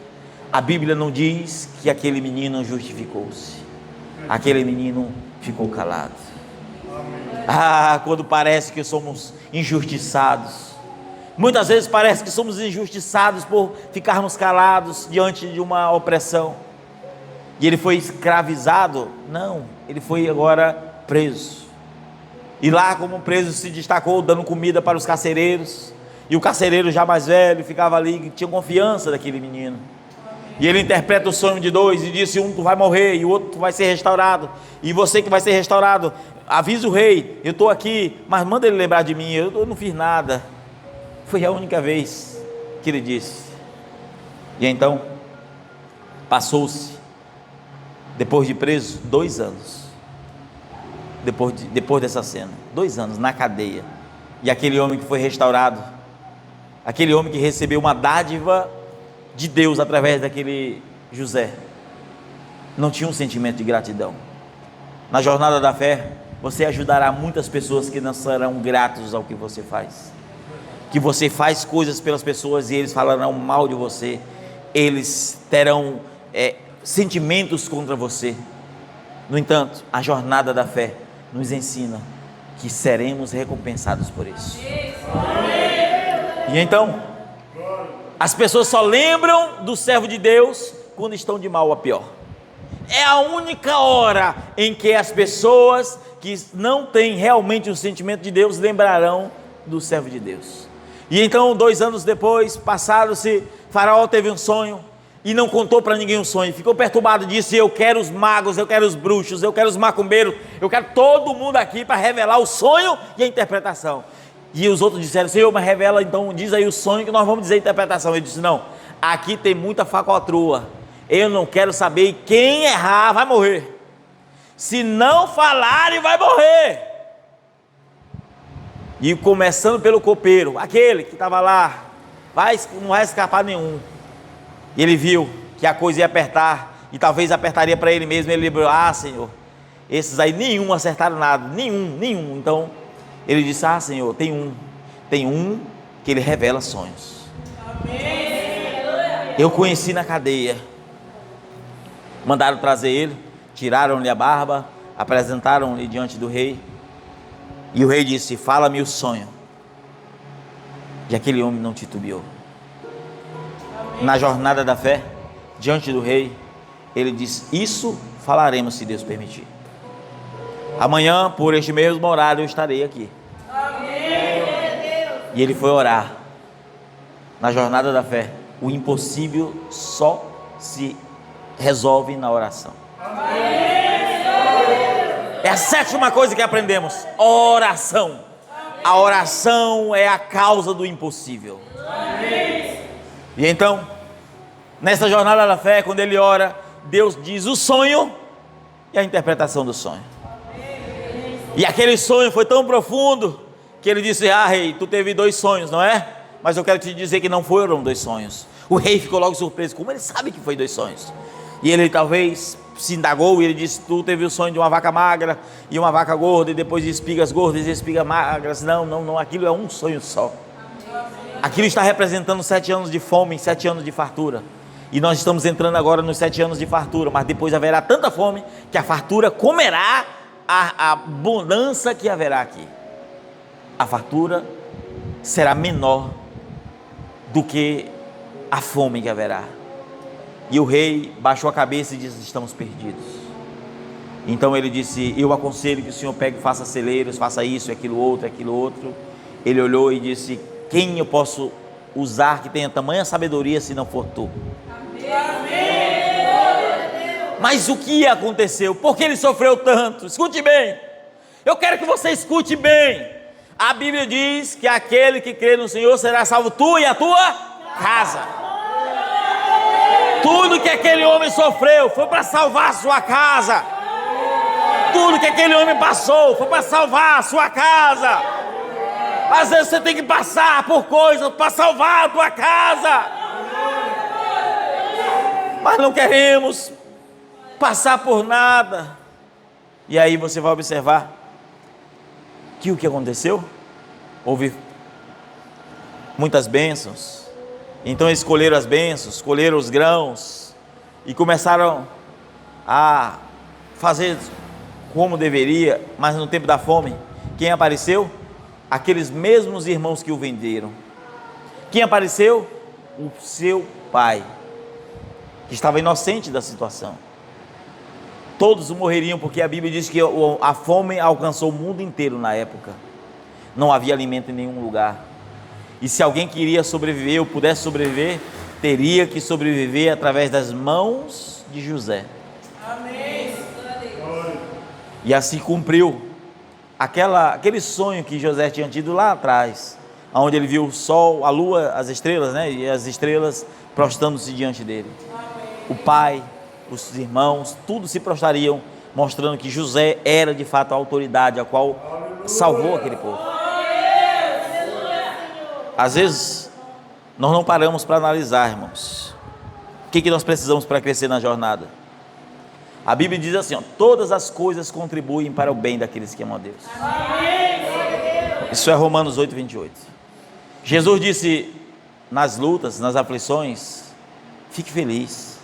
A Bíblia não diz que aquele menino justificou-se, aquele menino ficou calado. Quando parece que somos injustiçados, muitas vezes parece que somos injustiçados por ficarmos calados diante de uma opressão. E ele foi escravizado? Não, ele foi agora preso. E lá, como preso, se destacou dando comida para os carcereiros. E o carcereiro, já mais velho, ficava ali, tinha confiança daquele menino. E ele interpreta o sonho de dois e disse: um tu vai morrer e o outro tu vai ser restaurado. E você que vai ser restaurado, avisa o rei: eu estou aqui, mas manda ele lembrar de mim, eu não fiz nada. Foi a única vez que ele disse. E então passou-se, depois de preso, 2 anos. Depois dessa cena, 2 anos na cadeia. E aquele homem que foi restaurado, aquele homem que recebeu uma dádiva de Deus através daquele José, não tinha um sentimento de gratidão. Na jornada da fé, você ajudará muitas pessoas que não serão gratos ao que você faz. Que você faz coisas pelas pessoas e eles falarão mal de você, eles terão sentimentos contra você. No entanto, a jornada da fé nos ensina que seremos recompensados por isso. E então, as pessoas só lembram do servo de Deus quando estão de mal a pior. É a única hora em que as pessoas que não têm realmente o sentimento de Deus lembrarão do servo de Deus. E então, 2 anos depois, passaram-se, Faraó teve um sonho e não contou para ninguém o sonho, ficou perturbado, disse: eu quero os magos, eu quero os bruxos, eu quero os macumbeiros, eu quero todo mundo aqui para revelar o sonho e a interpretação. E os outros disseram: Senhor, mas revela, então diz aí o sonho que nós vamos dizer a interpretação. Ele disse: não, aqui tem muita falcatrua, eu não quero saber, e quem errar vai morrer, se não falarem vai morrer. E começando pelo copeiro, aquele que estava lá, não vai escapar nenhum. E ele viu que a coisa ia apertar, e talvez apertaria para ele mesmo. Ele lembrou: Senhor, esses aí nenhum acertaram nada, nenhum. Então ele disse: Senhor, tem um que ele revela sonhos. Eu conheci na cadeia. Mandaram trazer ele, tiraram-lhe a barba, apresentaram-lhe diante do rei, e o rei disse: fala-me o sonho. E aquele homem não titubeou. Na jornada da fé, diante do rei, ele disse: isso falaremos se Deus permitir. Amanhã, por este mesmo horário, eu estarei aqui. E ele foi orar. Na jornada da fé, o impossível só se resolve na oração. É a 7ª coisa que aprendemos: oração. A oração é a causa do impossível. E então, nessa jornada da fé, quando ele ora, Deus diz o sonho e a interpretação do sonho. E aquele sonho foi tão profundo que ele disse: rei, tu teve 2 sonhos, não é? Mas eu quero te dizer que não foram 2 sonhos. O rei ficou logo surpreso: como ele sabe que foi 2 sonhos? E ele talvez se indagou e ele disse: tu teve o sonho de uma vaca magra e uma vaca gorda, e depois de espigas gordas e espigas magras. Não, aquilo é um sonho só. Aquilo está representando 7 anos de fome, 7 anos de fartura. E nós estamos entrando agora nos 7 anos de fartura, mas depois haverá tanta fome que a fartura comerá a abundância que haverá aqui. A fartura será menor do que a fome que haverá. E o rei baixou a cabeça e disse: estamos perdidos. Então ele disse: eu aconselho que o senhor pegue e faça celeiros, faça isso, aquilo outro. Ele olhou e disse: quem eu posso usar que tenha tamanha sabedoria se não for tu? Mas o que aconteceu? Por que ele sofreu tanto? Escute bem, eu quero que você escute bem. A Bíblia diz que aquele que crê no Senhor será salvo, tu e a tua casa. Tudo que aquele homem sofreu foi para salvar a sua casa. tudo que aquele homem passou foi para salvar a sua casa. Às vezes você tem que passar por coisas para salvar a tua casa. Mas não queremos passar por nada. E aí você vai observar que o que aconteceu? Houve muitas bênçãos. Então eles colheram as bênçãos, colheram os grãos e começaram a fazer como deveria, mas no tempo da fome, quem apareceu? Aqueles mesmos irmãos que o venderam. Quem apareceu? O seu pai, que estava inocente da situação. Todos morreriam, porque a Bíblia diz que a fome alcançou o mundo inteiro na época. Não havia alimento em nenhum lugar. E se alguém queria sobreviver ou pudesse sobreviver, teria que sobreviver através das mãos de José. Amém. E assim cumpriu aquele sonho que José tinha tido lá atrás, onde ele viu o sol, a lua, as estrelas, né? E as estrelas prostrando-se diante dele. O pai, os irmãos, tudo se prostrariam, mostrando que José era de fato a autoridade a qual salvou aquele povo. Às vezes nós não paramos para analisar, irmãos, o que nós precisamos para crescer na jornada. A Bíblia diz assim, ó, todas as coisas contribuem para o bem daqueles que amam a Deus. Isso é Romanos 8, 28. Jesus disse, nas lutas, nas aflições, fique feliz,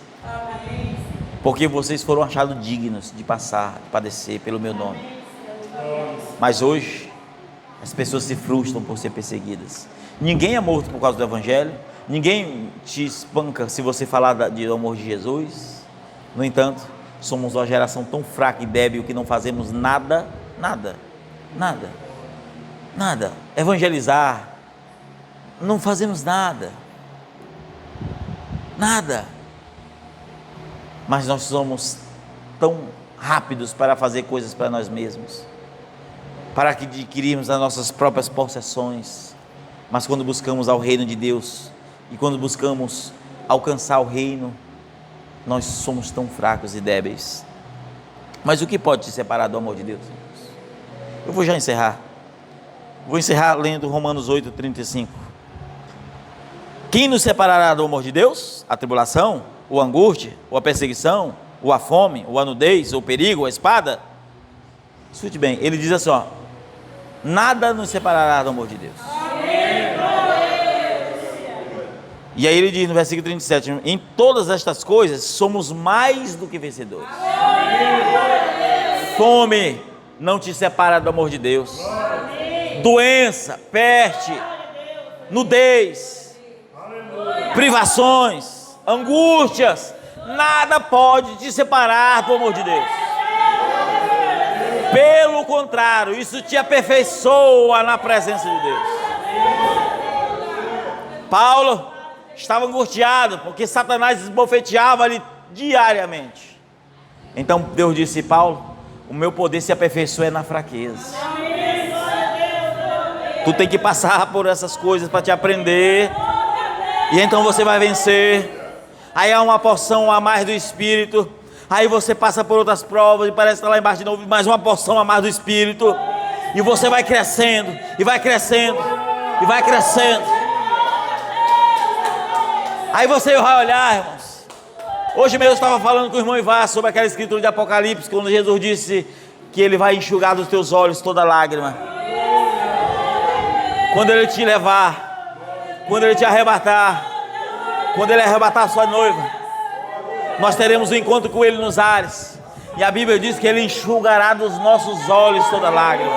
porque vocês foram achados dignos de passar, de padecer pelo meu nome. Mas hoje as pessoas se frustram por ser perseguidas. Ninguém é morto por causa do Evangelho, ninguém te espanca se você falar do amor de Jesus. No entanto, somos uma geração tão fraca e débil que não fazemos nada. Evangelizar, não fazemos nada. Mas nós somos tão rápidos para fazer coisas para nós mesmos, para adquirirmos as nossas próprias possessões. Mas quando buscamos ao reino de Deus e quando buscamos alcançar o reino, nós somos tão fracos e débeis. Mas o que pode te separar do amor de Deus? Eu vou já encerrar. Vou encerrar lendo Romanos 8, 35. Quem nos separará do amor de Deus? A tribulação, ou a angústia, ou a perseguição, ou a fome, ou a nudez, ou o perigo, ou a espada? Escute bem, ele diz assim, ó, nada nos separará do amor de Deus. E aí ele diz no versículo 37, em todas estas coisas somos mais do que vencedores. Fome não te separa do amor de Deus. Doença, peste, nudez, privações, angústias, nada pode te separar do amor de Deus. Pelo contrário, isso te aperfeiçoa na presença de Deus. Paulo estava angustiado, porque Satanás esbofeteava ali diariamente. Então Deus disse, Paulo, o meu poder se aperfeiçoa na fraqueza. Tu tem que passar por essas coisas para te aprender, e então você vai vencer. Aí há uma porção a mais do Espírito, aí você passa por outras provas, e parece que está lá embaixo de novo, mais uma porção a mais do Espírito, e você vai crescendo, e vai crescendo, e vai crescendo. Aí você vai olhar, irmãos. Hoje mesmo eu estava falando com o irmão Ivar sobre aquela escritura de Apocalipse, quando Jesus disse que Ele vai enxugar dos teus olhos toda lágrima. Quando Ele te levar, quando Ele te arrebatar, quando Ele arrebatar a sua noiva, nós teremos um encontro com Ele nos ares. E a Bíblia diz que Ele enxugará dos nossos olhos toda lágrima.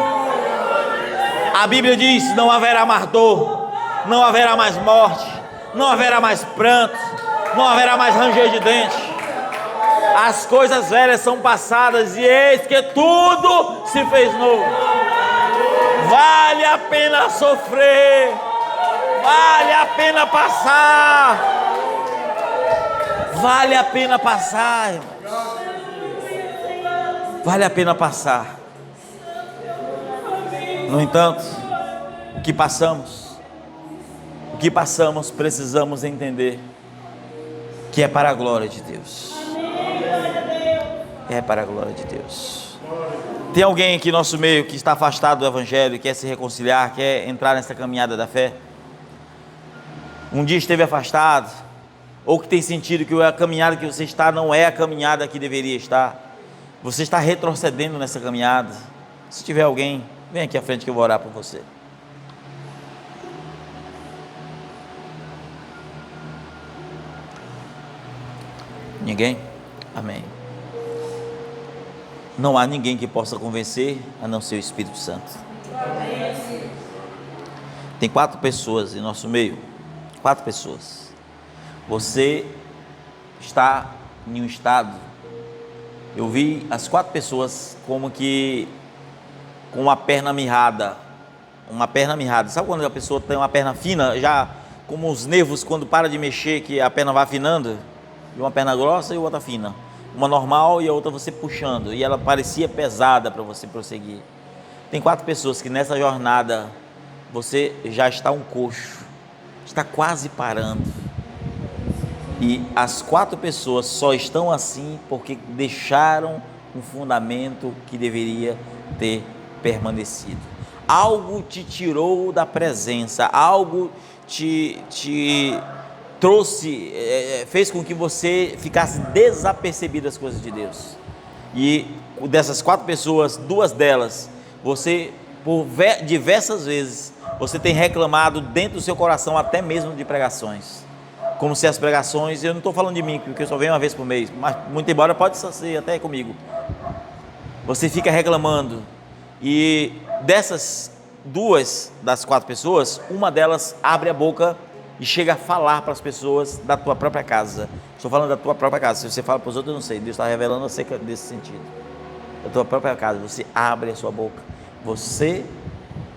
A Bíblia diz, não haverá mais dor, não haverá mais morte, não haverá mais pranto, não haverá mais ranger de dente. As coisas velhas são passadas e eis que tudo se fez novo. Vale a pena sofrer, vale a pena passar, vale a pena passar, irmãos. Vale a pena passar. No entanto, o que passamos, precisamos entender que é para a glória de Deus. É para a glória de Deus. Tem alguém aqui no nosso meio que está afastado do Evangelho, quer se reconciliar, quer entrar nessa caminhada da fé? Um dia esteve afastado, ou que tem sentido que a caminhada que você está não é a caminhada que deveria estar. Você está retrocedendo nessa caminhada. Se tiver alguém, vem aqui à frente que eu vou orar por você. Ninguém? Amém. Não há ninguém que possa convencer a não ser o Espírito Santo. Tem 4 pessoas em nosso meio. 4 pessoas. Você está em um estado. Eu vi as 4 pessoas como que com uma perna mirrada. Uma perna mirrada. Sabe quando a pessoa tem uma perna fina, já como os nervos quando para de mexer, que a perna vai afinando? E uma perna grossa e outra fina. Uma normal e a outra você puxando. E ela parecia pesada para você prosseguir. Tem 4 pessoas que nessa jornada você já está um coxo. Está quase parando. E as 4 pessoas só estão assim porque deixaram um fundamento que deveria ter permanecido. Algo te tirou da presença, algo te trouxe, fez com que você ficasse desapercebido das coisas de Deus. E dessas 4 pessoas, 2 delas, você por diversas vezes, você tem reclamado dentro do seu coração até mesmo de pregações. Como se as pregações, eu não estou falando de mim, porque eu só venho uma vez por mês, mas muito embora pode ser até comigo. Você fica reclamando, e dessas 2 das 4 pessoas, uma delas abre a boca e chega a falar para as pessoas da tua própria casa. Estou falando da tua própria casa. Se você fala para os outros, eu não sei. Deus está revelando acerca desse sentido. Da tua própria casa, você abre a sua boca. Você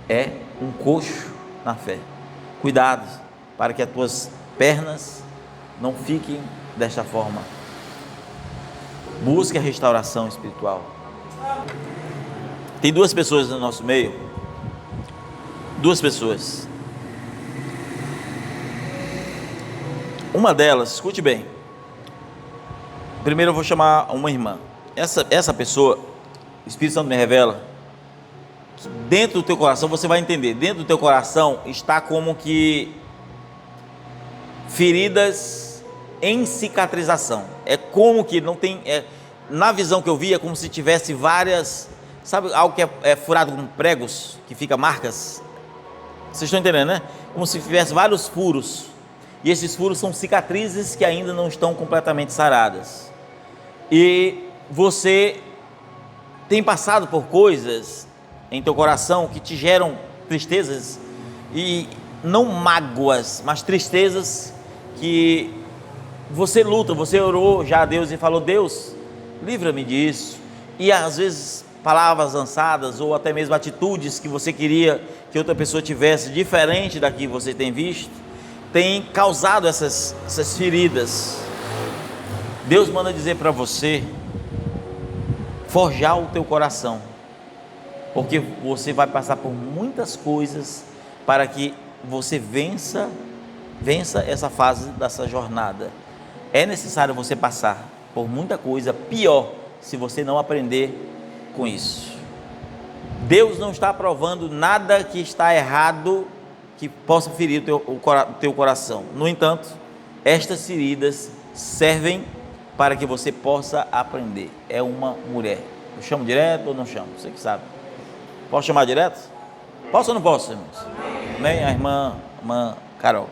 é um coxo na fé. Cuidado para que as tuas pernas não fiquem desta forma. Busque a restauração espiritual. Tem 2 pessoas no nosso meio. 2 pessoas. Uma delas, escute bem. Primeiro eu vou chamar uma irmã. Essa pessoa, o Espírito Santo me revela que dentro do teu coração, você vai entender, dentro do teu coração está como que feridas em cicatrização. É como que não tem, na visão que eu vi, é como se tivesse várias, sabe algo que é furado com pregos, que fica marcas? Vocês estão entendendo, né? Como se tivesse vários furos. E esses furos são cicatrizes que ainda não estão completamente saradas. E você tem passado por coisas em teu coração que te geram tristezas, e não mágoas, mas tristezas que você luta, você orou já a Deus e falou: Deus, livra-me disso. E às vezes palavras lançadas ou até mesmo atitudes que você queria que outra pessoa tivesse diferente da que você tem visto, tem causado essas feridas. Deus manda dizer para você forjar o teu coração, porque você vai passar por muitas coisas para que você vença essa fase dessa jornada. É necessário você passar por muita coisa pior se você não aprender com isso. Deus não está aprovando nada que está errado que possa ferir o teu coração. No entanto, estas feridas servem para que você possa aprender. É uma mulher. Eu chamo direto ou não chamo? Você que sabe. Posso chamar direto? Posso ou não posso, irmãos? Amém? A irmã Carol.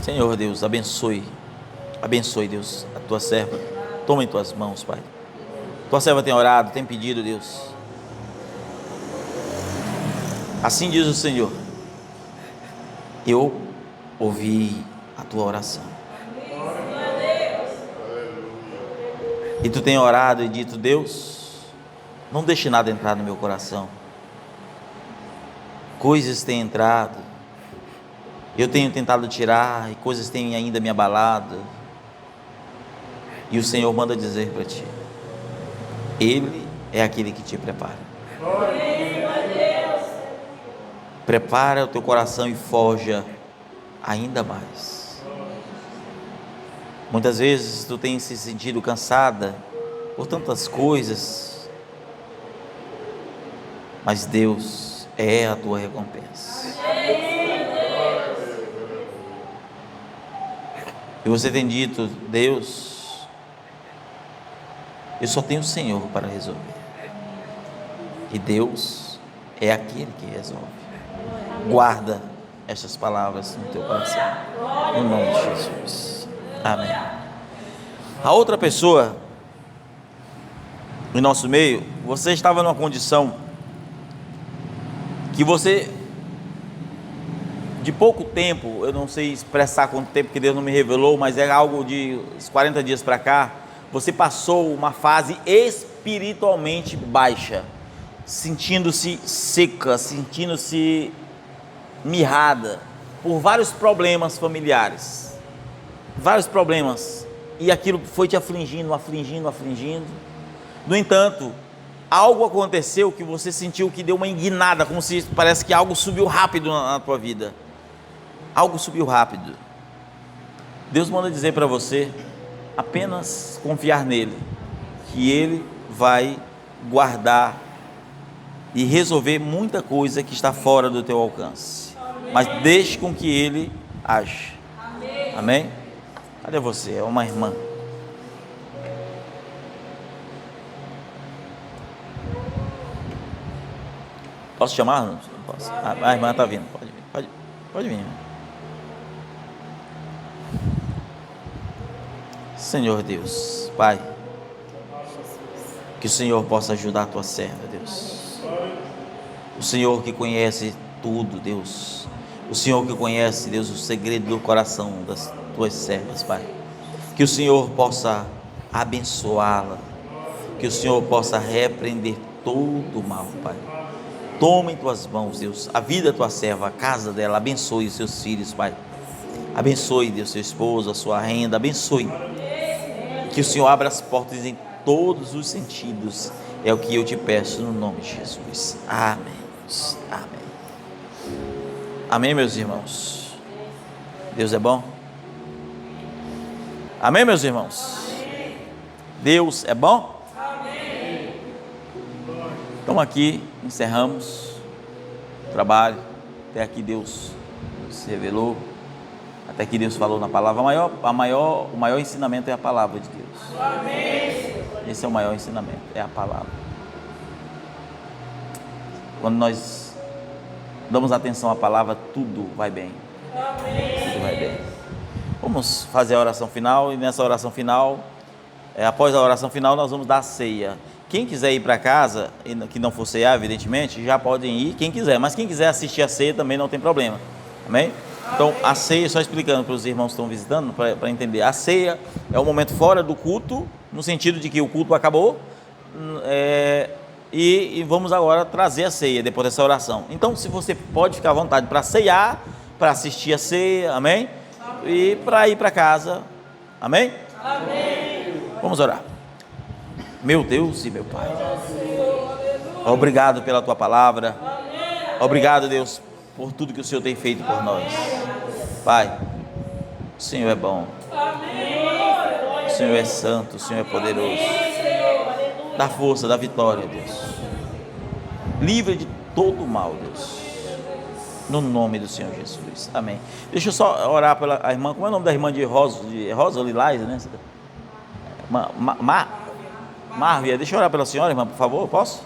Senhor Deus, abençoe, Deus, a tua serva. Toma em tuas mãos, Pai. Tua serva tem orado, tem pedido, Deus. Assim diz o Senhor: eu ouvi a tua oração. E tu tem orado e dito: Deus, não deixe nada entrar no meu coração. Coisas têm entrado, eu tenho tentado tirar, e coisas têm ainda me abalado. E o Senhor manda dizer para ti: Ele é aquele que te prepara. Prepara o teu coração e forja ainda mais. Muitas vezes tu tem se sentido cansada por tantas coisas, mas Deus é a tua recompensa. E você tem dito: Deus, eu só tenho o Senhor para resolver. E Deus é aquele que resolve. Guarda estas palavras no teu coração, no nome de Jesus. Amém. A outra pessoa em nosso meio, você estava numa condição que você, de pouco tempo, eu não sei expressar quanto tempo, que Deus não me revelou, mas é algo de 40 dias para cá, você passou uma fase espiritualmente baixa, sentindo-se seca, sentindo-se mirrada por vários problemas familiares, vários problemas, e aquilo foi te afligindo. No entanto, algo aconteceu que você sentiu que deu uma enguinada, como se parece que algo subiu rápido na tua vida. Algo subiu rápido. Deus manda dizer para você apenas confiar nele, que ele vai guardar e resolver muita coisa que está fora do teu alcance. Mas deixe com que ele age. Amém? Cadê você? É uma irmã. Posso chamar? Não posso. A irmã está vindo. Pode vir. Senhor Deus, Pai, que o Senhor possa ajudar a tua serva, Deus. O Senhor que conhece tudo, Deus. O Senhor que conhece, Deus, o segredo do coração das tuas servas, Pai. Que o Senhor possa abençoá-la. Que o Senhor possa repreender todo o mal, Pai. Toma em tuas mãos, Deus, a vida da tua serva, a casa dela. Abençoe os seus filhos, Pai. Abençoe, Deus, seu esposo, a sua renda. Abençoe. Que o Senhor abra as portas em todos os sentidos. É o que eu te peço no nome de Jesus. Amém. Amém. Amém, meus irmãos. Deus é bom. Amém, meus irmãos. Deus é bom. Então aqui encerramos o trabalho. Até aqui Deus se revelou. Até aqui Deus falou na palavra. O maior ensinamento é a palavra de Deus. Amém. Esse é o maior ensinamento, é a palavra. Quando nós damos atenção à palavra, tudo vai bem. Amém. Tudo vai bem. Vamos fazer a oração final. E nessa oração final, após a oração final, nós vamos dar a ceia. Quem quiser ir para casa, que não for cear, evidentemente, já podem ir, quem quiser. Mas quem quiser assistir a ceia também não tem problema. Amém? Então, a ceia, só explicando para os irmãos que estão visitando, para entender. A ceia é um momento fora do culto, no sentido de que o culto acabou, e vamos agora trazer a ceia depois dessa oração. Então, se você pode ficar à vontade para ceiar, para assistir a ceia, amém? E para ir para casa, amém? Amém. Vamos orar. Meu Deus e meu Pai, obrigado pela tua palavra, obrigado, Deus, por tudo que o Senhor tem feito por nós. Pai, o Senhor é bom, o Senhor é santo, o Senhor é poderoso. Dá força, dá vitória, Deus. Livre de todo o mal, Deus, no nome do Senhor Jesus. Amém. Deixa eu só orar pela irmã. Como é o nome da irmã de Rosa ou Lilás, né? Marvia, deixa eu orar pela senhora, irmã, por favor, posso?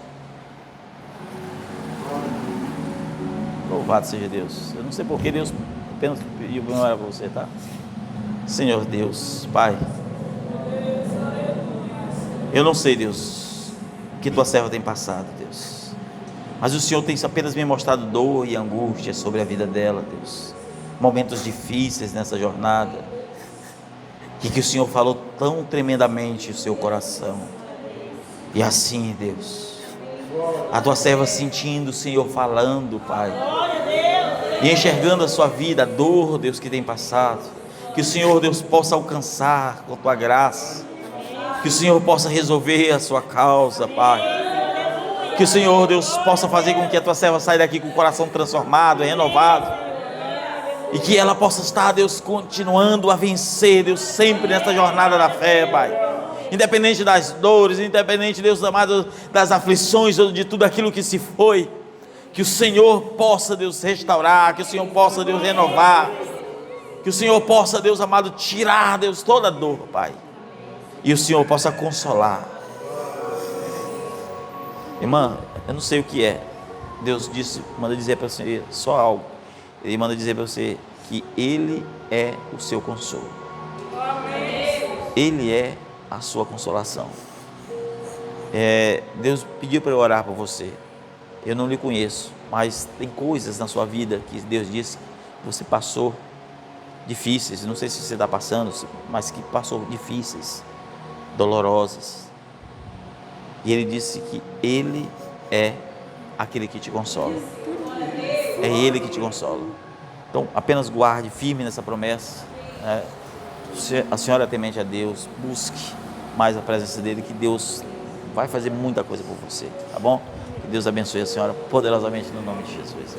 Louvado seja Deus. Eu não sei porque Deus apenas pediu para orar para você, tá? Senhor Deus, Pai, eu não sei, Deus, o que tua serva tem passado, Deus, mas o Senhor tem apenas me mostrado dor e angústia sobre a vida dela, Deus, momentos difíceis nessa jornada, e que o Senhor falou tão tremendamente o seu coração. E assim, Deus, a tua serva sentindo o Senhor falando, Pai, e enxergando a sua vida, a dor, Deus, que tem passado, que o Senhor, Deus, possa alcançar com a tua graça, que o Senhor possa resolver a sua causa, Pai, que o Senhor, Deus, possa fazer com que a tua serva saia daqui com o coração transformado, renovado, E que ela possa estar, Deus, continuando a vencer, Deus, sempre nessa jornada da fé, Pai. Independente das dores, independente, Deus amado, das aflições, ou de tudo aquilo que se foi, que o Senhor possa, Deus, restaurar, que o Senhor possa, Deus, renovar, que o Senhor possa, Deus amado, tirar, Deus, toda dor, Pai, e o Senhor possa consolar. Irmã, eu não sei o que é, Deus disse, manda dizer para você só algo, Ele manda dizer para você que Ele é o seu consolo, Ele é a sua consolação. Deus pediu para eu orar por você. Eu não lhe conheço, mas tem coisas na sua vida que Deus disse que você passou difíceis. Não sei se você está passando, mas que passou difíceis, dolorosas. E Ele disse que Ele é aquele que te consola. É Ele que te consola. Então, apenas guarde firme nessa promessa, né? A senhora é temente a Deus, busque mais a presença dEle, que Deus vai fazer muita coisa por você, tá bom? Que Deus abençoe a senhora poderosamente no nome de Jesus.